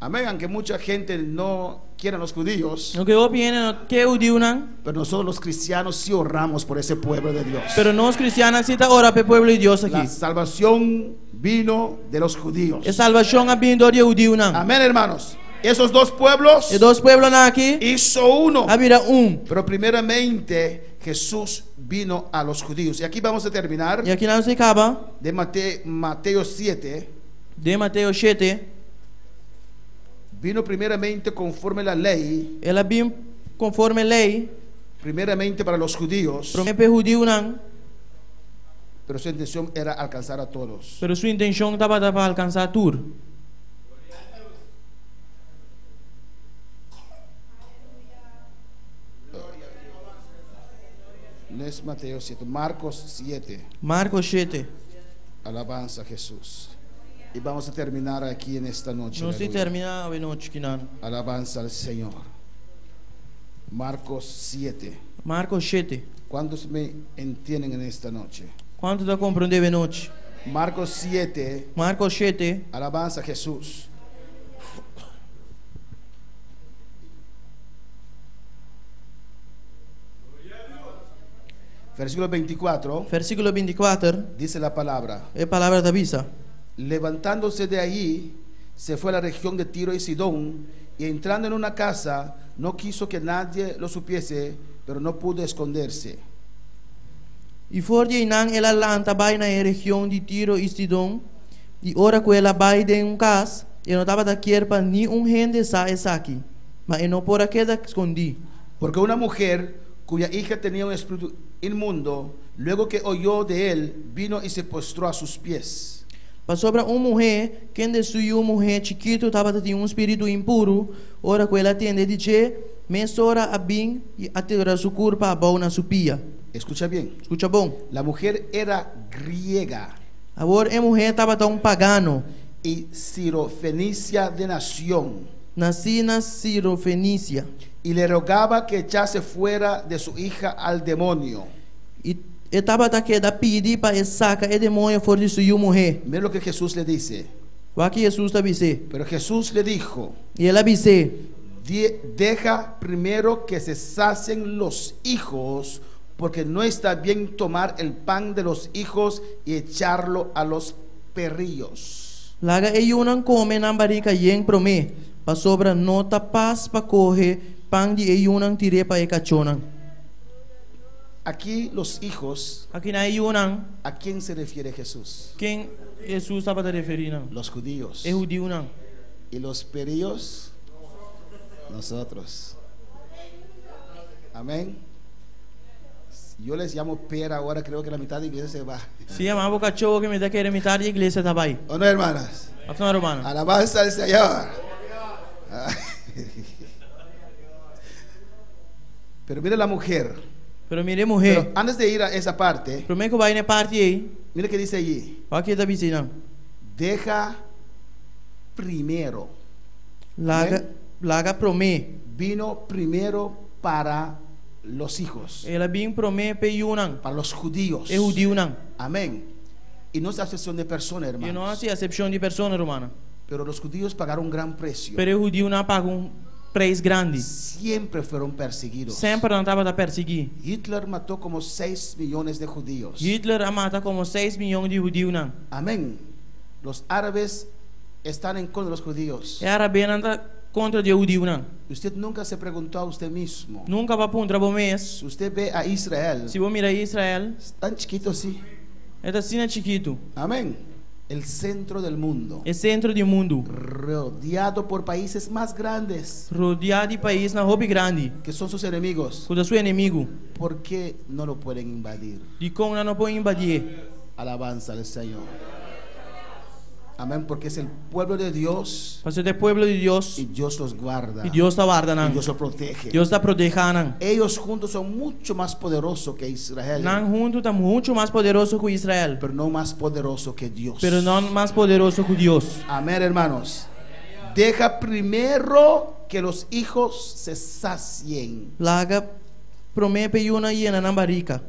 Amén, aunque mucha gente no quiera a los judíos, O que eu opino que judeu não. pero nosotros los cristianos sí oramos por ese pueblo de Dios. Pero nós cristianos cita ora para o pueblo de Deus La aqui. salvación vino de los judíos. A salvação a vindo de judeu não. Amén, hermanos. Esos dos pueblos E dois pueblos não aqui. hizo uno. A vira Pero primeramente Jesús vino a los judíos. Y aquí vamos a terminar E aqui não se acaba. de Mateo 7. De Mateus 7. Vino primeramente conforme la ley, Ela vem conforme a lei. primeramente para los judíos, Para o judeu não. pero su intención era alcanzar a todos. Pero sua intenção estava para alcançar tudo. No es Mateo 7, Marcos 7. Marcos 7. Alabanza a Jesús. Y vamos a terminar aquí en esta noche. Não se Aleluya. termina a noite que não. Alabanza al Señor. Marcos 7. Marcos 7. ¿Cuántos me entienden en esta noche? Quanto está compreendendo a noite? Marcos 7. Marcos 7. Alabanza a Jesús. Versículo 24. Versículo 24. Dice la palabra: É a palavra da visa. levantándose de allí, se fue a la región de Tiro y Sidón, y entrando en una casa, no quiso que nadie lo supiese, pero no pudo esconderse. E for de Inang ela lanta vai na região de Tiro e Sidom. E ora que ela vai de casa, e não estava da para ni gente sa aqui. Mas não por queda escondi. Porque una mujer cuya hija tenía un espíritu inmundo, luego que oyó de él, vino y se postró a sus pies. Para sobre mulher, quem destruiu mulher chiquito estava tendo espírito impuro. Ora que ela atende de che, mesora a bem e atira sua corpo a boa na sua pia. Escucha bien, Escucha bom. la mujer era griega Agora a mulher estava tão pagano y sirofenicia de nación. nasina Sirofenicia. y le rogaba que echase fuera de su hija al demonio. E estava daquela pedir para sacar o demônio fora de sua mulher. Mira lo que Jesús le dice. O que Jesus está dizendo? Pero Jesús le dijo: E ela disse: deja primero que se sacien los hijos, porque no está bien tomar el pan de los hijos y echarlo a los perrillos. Laga e unang come na barrica yen prome, pa sobra nota pas pa corre pan de e unang tire pa e cachonan. Aquí los hijos, Aqui na e unang, ¿a quién se refiere Jesús? quem Jesus estava a referir não? Los judíos. É judeu não. Y los perrillos, nosotros. Amén. Yo les llamo pera ahora, creo que la mitad de la iglesia se va. Se chamava o cachorro que me dá que era metade da igreja tá aí. ¿O no, hermanas? Afirma romano. Alabanza al Señor. Pero mire la mujer. Pero mire Pero morrer. antes de ir a esa parte, Primeiro que vai na parte aí, mire que dice allí: o que tá dizendo? deja primero. Laga prome. Vino primero para los hijos, Ela bem prome pe unang. para los judíos. É judeu não. Amén. Y no es acepción de persona, E não hermanos. há acepção de pessoa romana. Pero los judíos pagaron un gran precio. Pero o judeu não paga preço grande. Siempre fueron perseguidos. Sempre não estava a perseguir. Hitler mató como 6 millones de judíos. Hitler mata como 6 milhões de judeus não. Amén. Los árabes están en contra de los judíos. E árabe não está contra de judeu não. Usted nunca se preguntó a usted mismo: Nunca vai contra o mês. si usted ve a Israel, Se você mirar Israel, tan chiquito así. é assim chiquito. Amén. El centro del mundo, É centro do mundo. rodeado por países más grandes Rodeado de país na roupa grande. que son sus enemigos. Cuida seu inimigo. ¿Por qué no lo pueden invadir? De como não pode invadir. Alabanza al Señor. Amén, porque es el pueblo de Dios Para ser o povo de Deus. y Dios los guarda E Deus está guardando y não. Dios los protege. Deus está protegendo. Ellos juntos son mucho más poderosos que Israel, Não junto está muito mais poderoso que Israel. pero no más poderoso que Dios. Pero não mais poderoso que Deus. Amén, hermanos. Deja primero que los hijos se sacien. Laga prome pe una hiena na barrica.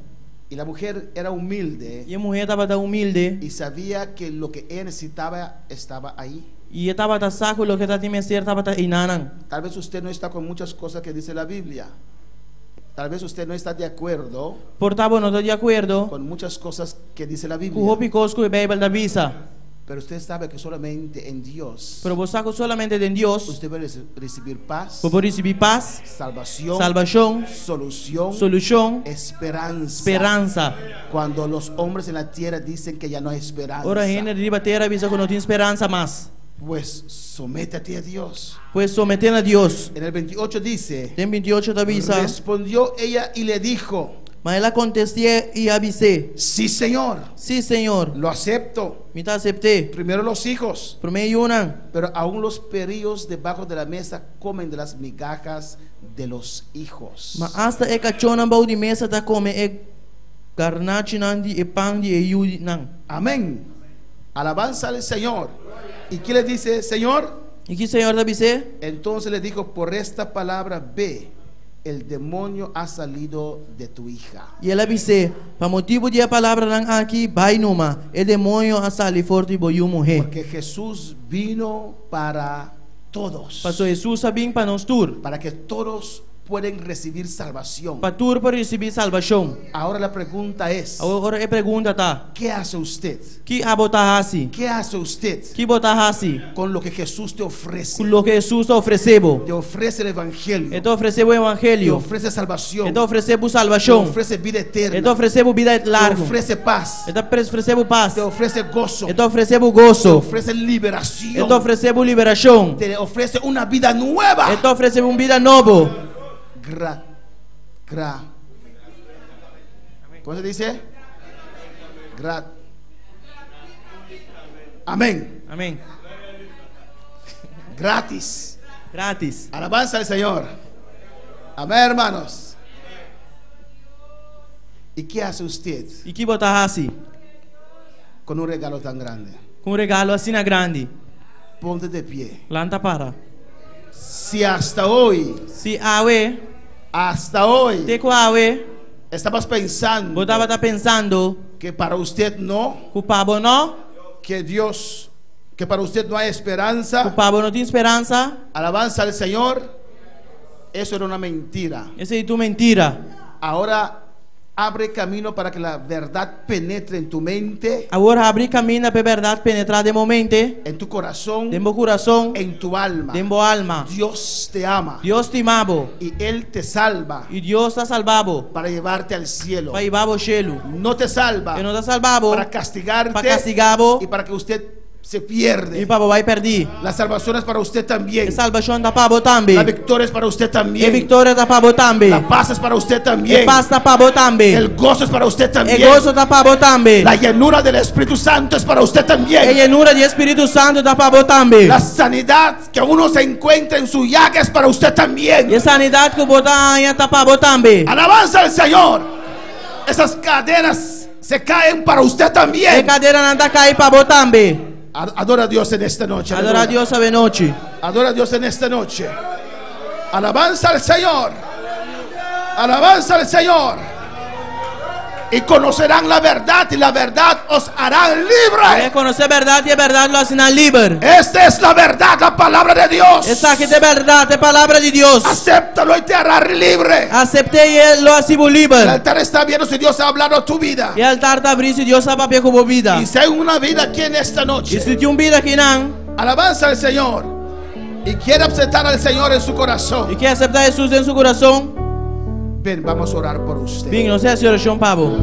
Y la mujer era humilde E a mulher estava da humilde. y sabía que lo que ella necesitaba estaba ahí. E estava da saco lo que está time ser estava da inanan. Tal vez usted no está con muchas cosas que dice la Biblia. Tal vez usted no está de acuerdo Portava não está de acordo con muchas cosas que dice la com Biblia. o picos que a Bíblia da visa. Pero usted sabe que solamente en Dios Pero você sabe solamente de Deus. usted va a recibir paz, Para receber paz, salvación, salvação, solución, solução, esperanza. esperança. Cuando los hombres en la tierra dicen que ya no hay esperanza, Ora gente de bater avisa que não tem esperança mais. pues sométate a Dios. Pois sometendo a Deus. En el 28 dice: Tem 28 da visa. respondió ella y le dijo: Mas ela contestou e avisou. sí, Señor, Sim, Senhor. lo acepto. Me tá aceptei. Primero los hijos, Por meio una. pero aún los perrillos debajo de la mesa comen de las migajas de los hijos. Mas hasta e cachona bau de mesa tá come e garnache nandi e pão de e nan. Amén. Alabanza al Señor. ¿Y qué le dice, Señor? E que Senhor da bise? Entonces le dijo: por esta palabra ve, el demonio ha salido de tu hija. E ela bise, para motivo de a palavra nan aqui, vai numa, e demônio a sali forte boiu morrer. Porque Jesús vino para todos, Passou Jesus a vir para nós tur, para que todos pueden recibir salvación. para tur para receber salvação. Ahora la pregunta es: Agora é pergunta tá, ¿qué hace usted? que a botar assim? ¿Qué hace usted Que botar assim? con lo que Jesús te ofrece? Com lo que Jesus ofereceu. Te ofrece el evangelio, Então ofereceu o te evangelho. ofrece salvación, Então ofereceu te salvação. ofrece vida eterna, Então ofereceu vida te larga. ofrece paz, Então ofereceu paz. te ofrece gozo, Então ofereceu te gozo. ofrece liberación, Então ofereceu liberação. te ofrece una vida nueva. Então ofereceu vida novo. ¿Cómo se dice? Amén. Amém. Gratis. Grátis. Alabanza al Señor. Amén, hermanos. ¿Y qué hace usted E que botar assim? con un regalo tan grande? Com regalo assim na grande. Ponte de pie. Lanta para. Si hasta hoy, Si awe, hasta hoy, te ko awe, estabas pensando botava tá pensando, que para usted no, culpabo não, que para usted no hay esperanza, culpabo não tem esperança, alabanza al Señor, eso era una mentira. essa é tu mentira. Ahora abre camino para que la verdad penetre en tu mente, Agora abrir caminho para a verdade penetrar de momento, en tu corazón, de meu coração, en tu alma. de meu alma. Dios te ama Deus te amava y Él te salva e Deus está salvado para llevarte al cielo. para ir ao cielo. No te salva Eu não está salvado para castigarte para castigá-lo y para que usted se e pierde. para vai perder. La salvación es para usted también. A salvação está para você também. La victoria es para usted A también. vitória está para você também. La paz es para usted A también. paz está para você também. El gozo es para usted O también. gozo está para você também. La llenura del Espíritu Santo es para usted A también. llenura do Espírito Santo está para você também. La sanidad que uno se encuentra en su llaga es para usted E también. a sanidade que você está para você também. Alabanza al Señor. Esas cadenas se caen para usted A también. cadeira não está cair para você também. Adora a Dios en esta noche. Adora a Aleluya. Deus essa noite. Adora a Dios en esta noche. Alabanza al Señor. Alabanza al Señor. Y conocerán la verdad y la verdad os hará É libre. conhecer a verdade e a verdade lo assina livre. Esta es la verdad, la palabra de Dios. Essa aqui é verdade, é palavra de Deus. Acéptalo y te hará libre. Aceptei e lo assibo El livre. altar está viendo si Dios ha hablado a tu vida. E o altar está abrindo se Deus sabe para com vida. Y si hay una vida aquí en esta E noche, se tem vida aqui não, alabanza al Señor y quiere aceptar al Señor en su corazón, e quer aceitar Jesus em seu coração, ven, vamos a orar por usted. vem, não sei se oração Pablo,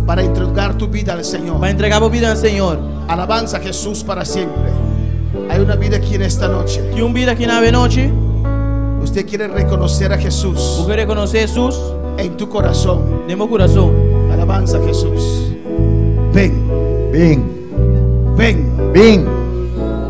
Para entregar tu vida al Señor. para entregar a vida ao Senhor. Alabanza a Jesús para siempre. Hay una vida aquí en esta noche. Que vida aqui na noite, Usted quiere reconocer a Jesús porque reconhecer Jesus en tu corazón. de meu coração. Alabanza a Jesús. Ven, Ven, ven. ven.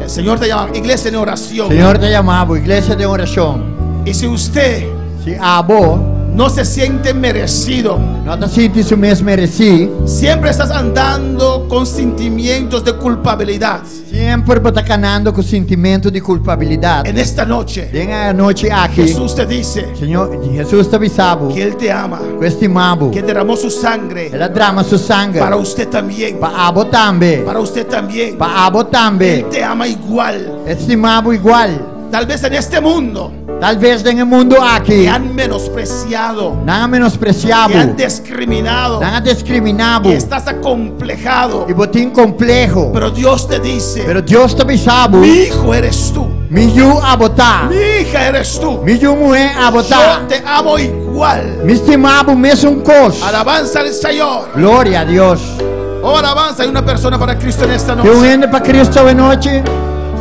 El Señor te llama. Iglesia en oración. Senhor te chamava, igreja de oração. Y si usted Se abo, no se siente merecido, não te sentes o mesmo mereci, siempre estás andando con sentimientos de culpabilidad. sempre está canando com sentimento de culpabilidade. En esta noche, Venha a noite aqui, Jesús te dice Senhor, Jesus te avisava, que Él te ama, que estimavo, que derramó su sangre ela drama seu sangue, para usted también. para abo também, Para usted también. para abo também, Él te ama igual. estimavo igual. Tal vez en este mundo Talvez no mundo aqui, te han menospreciado, não te menospreciavo, han discriminado, não discriminavo, y estás acomplejado. e botim complejo, Pero Dios te dice, pero Deus te avisava, mi hijo eres tú, miyu abotar, mi hija eres tú. miyu mulher Yo abotar, te amo igual. me estimava o mesmo coisa. Alabanza al Señor. Glória a Deus. Oh, alabanza. Hay una persona para Cristo en esta Que noche. rende para Cristo hoje noite.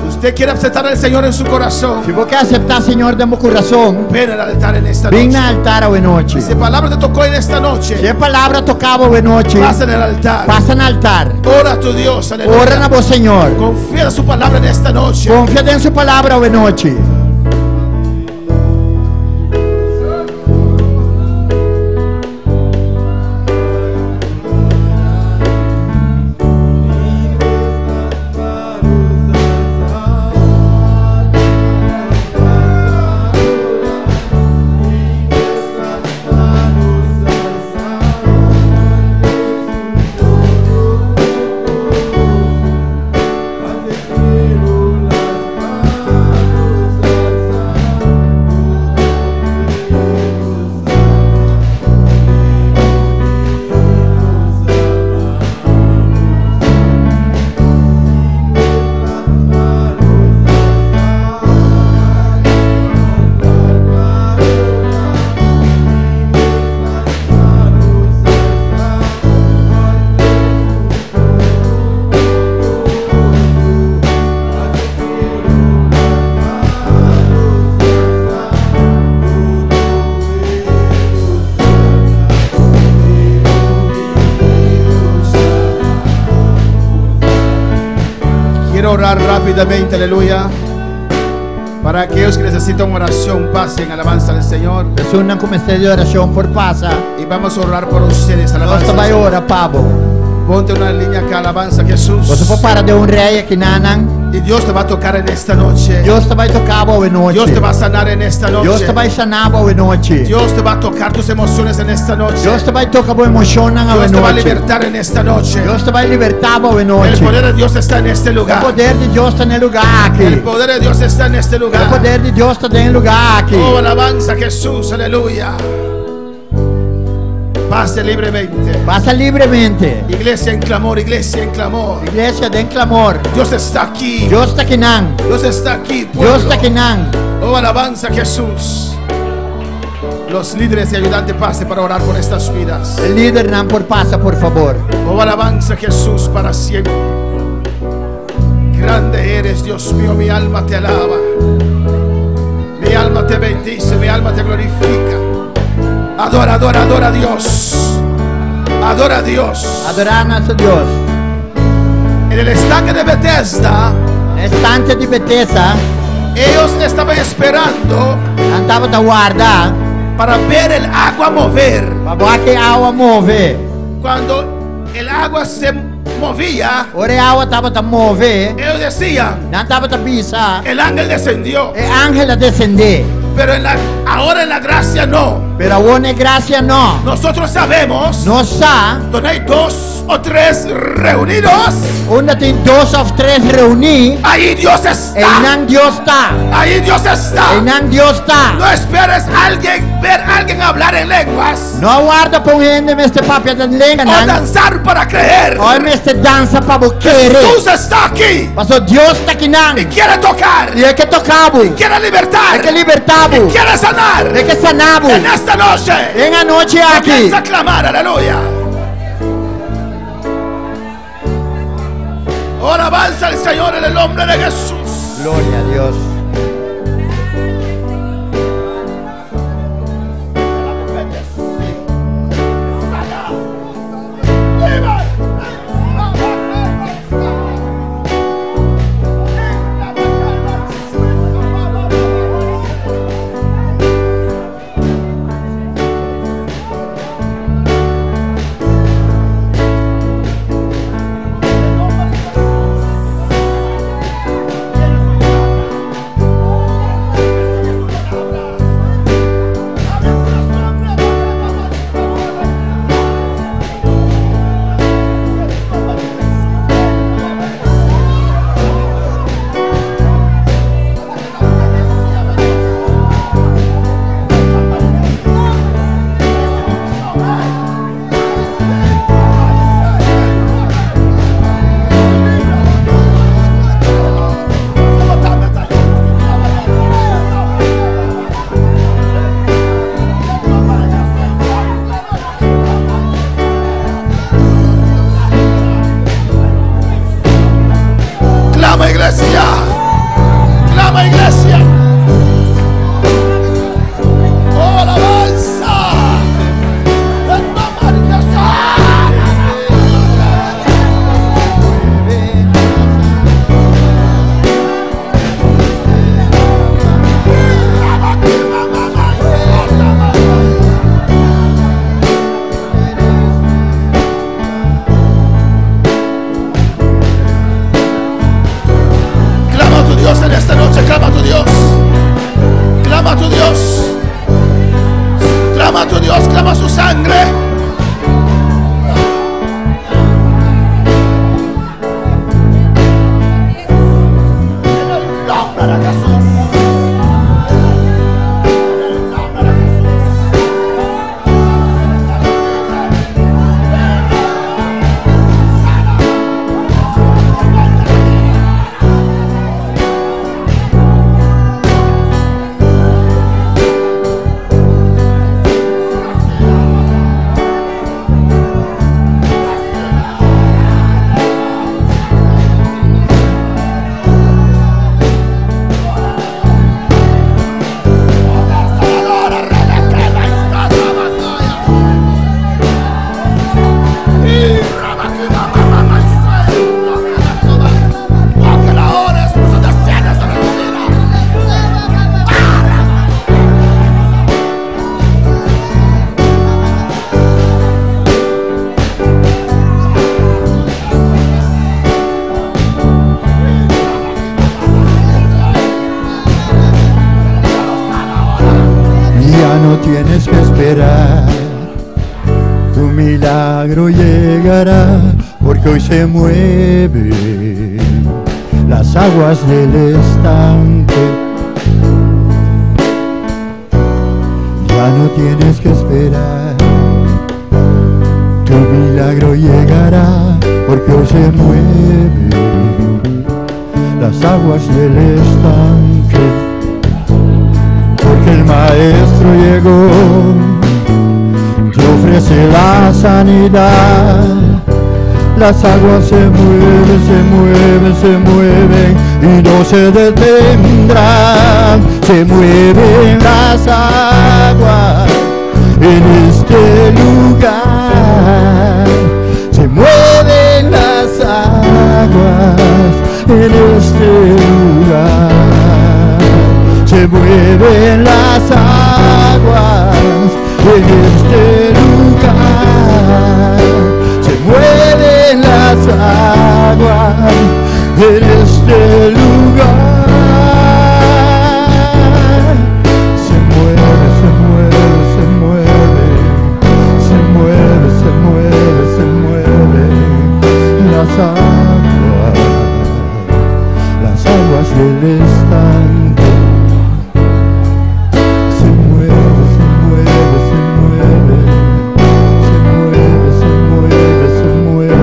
Usted quiere aceptar al Señor en su corazón. Se você aceitar, Senhor, de meu coração, Ven al altar en esta vem noche. no altar hoje noite. Si palabra te tocó en esta noche, Se a palavra tocava hoje noite, pasa en el altar. passa no altar. Ora a tu Dios. Ora Aleluya. na voz, Senhor. Confía en su palabra en esta noche. Confia em sua palavra hoje noite. Quiero orar rápidamente, aleluya. Para aquellos que necesitan oración, pasen, alabanza al Señor. Pessoa não comecei de oração por passa. Y vamos a orar por ustedes, Nós alabanza al vai Señor. orar, Pablo. Ponte una línea que alabanza a Jesús. Você for para de rei aqui nanang. Y Dios te va a tocar en esta noche. Deus te vai tocar boa noite. Dios te va a sanar en esta Deus noche. te vai sanar boa noite. Dios te va a tocar tus emociones en esta noche. Deus te vai tocar boa emoção na Dios te va a noite. libertar en esta noche. Deus te vai libertar boa El noite. poder de Dios está en este O lugar. poder de Deus está no lugar aqui. El poder de Dios está en este O lugar. poder de Deus está no lugar aqui. Oh, alabanza a Jesús, aleluya. Pase libremente. Passa livremente. Iglesia en clamor, iglesia en clamor. Igreja de clamor. Dios está aquí. Deus está aqui não. Dios está aquí, Deus pueblo. está aqui não. Oh, alabanza a Jesús. Los líderes y ayudantes pase para orar por estas vidas. O líder não por passa, por favor. Oh, alabanza a Jesús para siempre. Grande eres, Dios mío, mi alma te alaba. Mi alma te bendice, mi alma te glorifica. Adora, adora, adora a Dios. Adora a Dios. Adorar nosso Deus. En el estanque de Bethesda, Estante de Betesda, ellos estaban esperando andava da guarda, para ver el agua mover. para que a água move. Cuando el agua se movía, Ora a água estava a mover, ellos decían, não estava a pisar. el ángel descendió. E ángel a descender. Pero ahora en la gracia no. Pero a graça não. Nosotros sabemos, Não está, donde hay 2 o 3 reunidos, onde tem 2 ou 3 reunidos, ahí Dios e está. não Deus está. Ahí Dios E está. não Deus está. No esperes ver a alguien hablar en lenguas Não aguarda para gente este papel de língua, o não. danzar para creer. Olha este dança para você querer. Jesús está aquí Mas o Deus está aqui não. y quiere tocar, E é que tocava. quiere libertar, É que libertava. quiere sanar. É que sanava. En esta noche Em a noite aqui. comienza a clamar, aleluya. Ahora avanza el Señor en el nombre de Jesús. Glória a Deus. tienes que esperar, tu milagro llegará, porque hoy se mueven las aguas del estanque. Ya no tienes que esperar, tu milagro llegará, porque hoy se mueven las aguas del estanque. Porque el Maestro llegó, te ofrece la sanidad. Las aguas se mueven, se mueven, se mueven y no se detendrán. Se mueven las aguas en este lugar. Se mueven las aguas en este lugar. Se mueven las aguas en este lugar. Se mueven las aguas en este lugar. Se mueve, se mueve, se mueve, se mueve, se mueve, se mueve las aguas del estanque. Se mueve, se mueve, se mueve, se mueve, se mueve, se mueve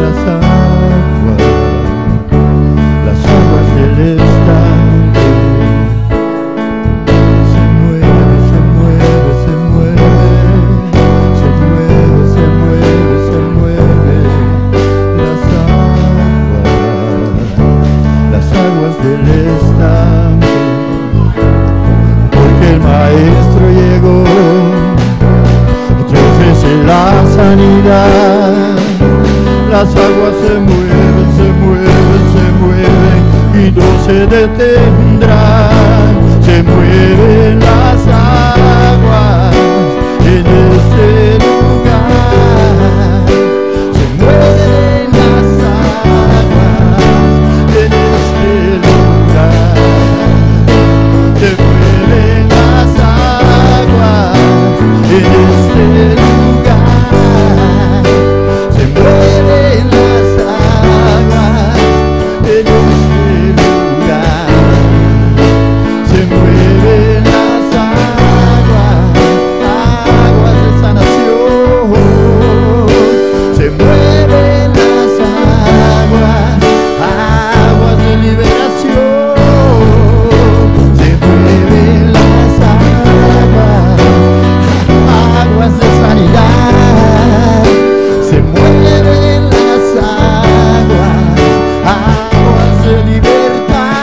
las aguas del estanque. Se mueve, se mueve, se mueve, se mueve, se mueve, se mueve las aguas del estanque. Porque el Maestro llegó, te ofrece la sanidad. Las aguas se mueven, se mueven, se mueven y no se detendrán. Se mueven las aguas en este lugar. Se mueven las aguas en este lugar. Se mueven las aguas en este lugar. Se mueven las aguas en este lugar. Se mueven las aguas, aguas de sanación. Se mueven las aguas, aguas de liberación. Se mueven las aguas de sanidad. Se mueven las aguas de libertad.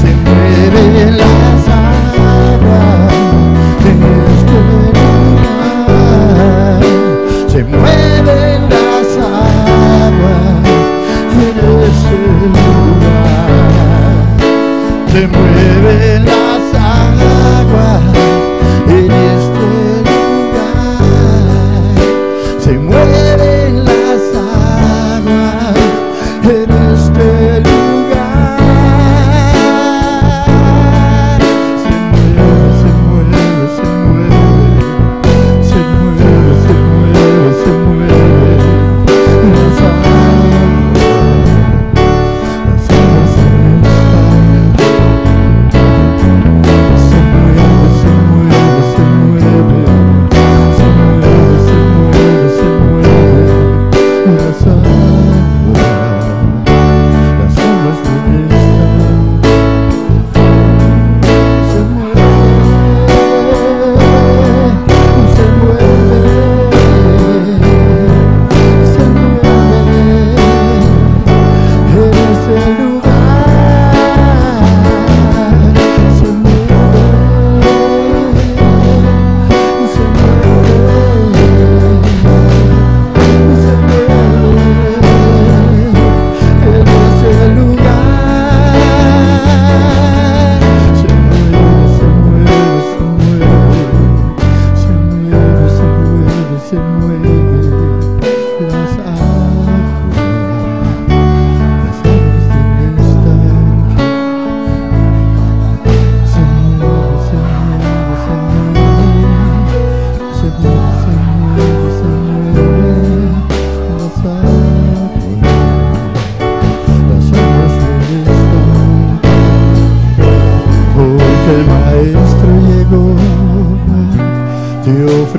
Se mueven las aguas en este lugar. Se mueven las aguas en este lugar. Se mueven las aguas en este lugar. Se mueven las aguas en este lugar. Se mueve, se mueve, se mueve, se mueve, se mueve, se mueve las aguas en el estanque.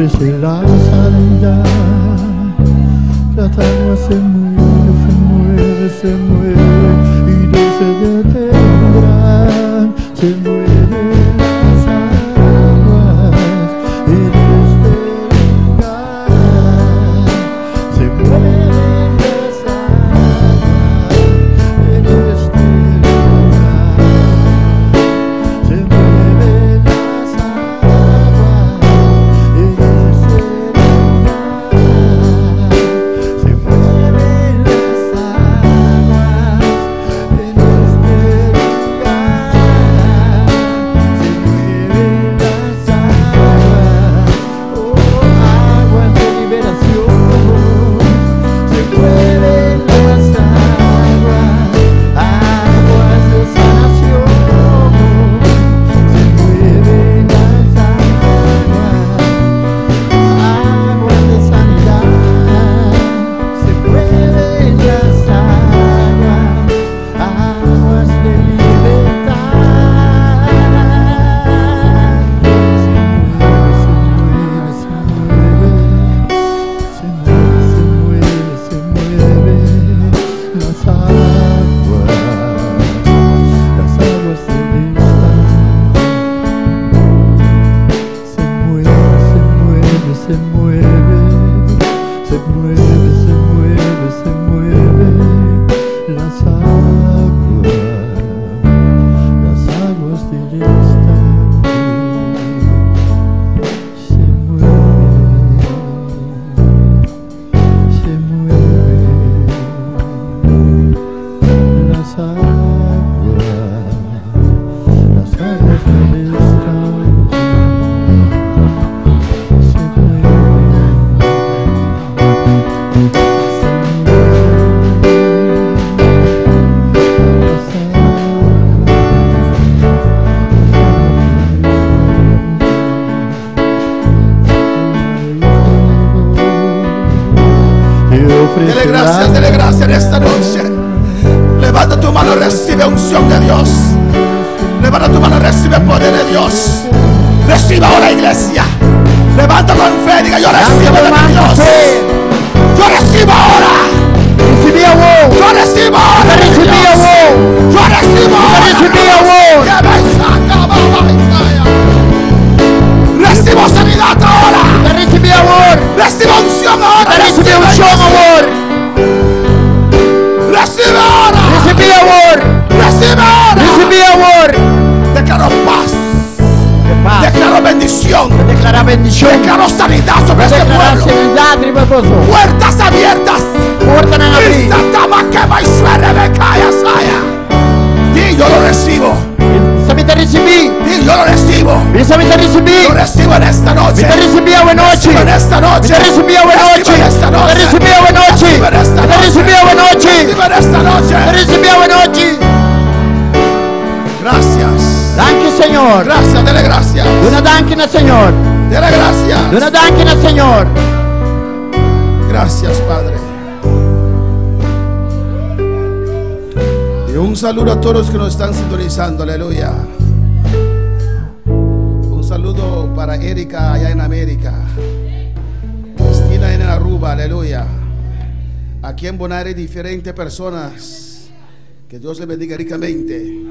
ofrece la sanidad. Las aguas se mueven, se mueven, se mueven y no se detendrán. Se mueven las aguas en este lugar. Se mueven las aguas en este lugar. Se mueven las aguas en este lugar. Se mueven las aguas en este Dele gracias en esta noche. Levanta tu mano, recibe unción de Dios. Levanta tu mano, recibe poder de Dios. Reciba ahora, iglesia. Levanta con fe, diga: yo recibo de mi Dios. Yo recibo ahora. Yo recibo ahora. Yo recibo ahora. Recibo sanidad ahora. Recibo unción ahora. Recibe ahora. Recibe ahora. Declaro paz. Declaro bendición. Declaro sanidad sobre este pueblo. Puertas abiertas. Y yo lo recibo. Y yo lo recibo. Lo recibo en esta noche. Recibo en esta noche. Recibo en esta noche. Recibo en esta noche. Gracias. Danke, Señor. Gracias, dele gracias. Dona dankina, Señor. Dele gracias. Dona dankina, Señor. Gracias, Padre. Y un saludo a todos los que nos están sintonizando. Aleluya. Un saludo para Erika allá en América. Cristina en Aruba. Aleluya. Aquí en Bonaire, diferentes personas. Que Dios les bendiga ricamente.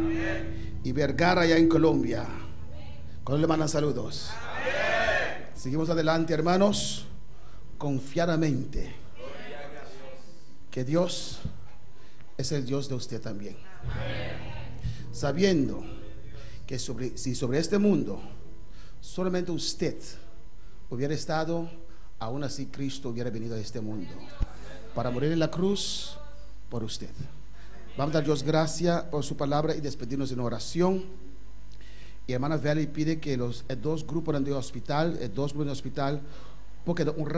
Y Vergara allá en Colombia. ¿Cuándo le mandan saludos? Seguimos adelante, hermanos, confiadamente, que Dios es el Dios de usted también. Sabiendo que si sobre este mundo solamente usted hubiera estado, aún así Cristo hubiera venido a este mundo para morir en la cruz por usted. Vamos a dar Dios gracias por su palabra y despedirnos en oración. Y hermana Valley pide que los dos grupos en el hospital, porque un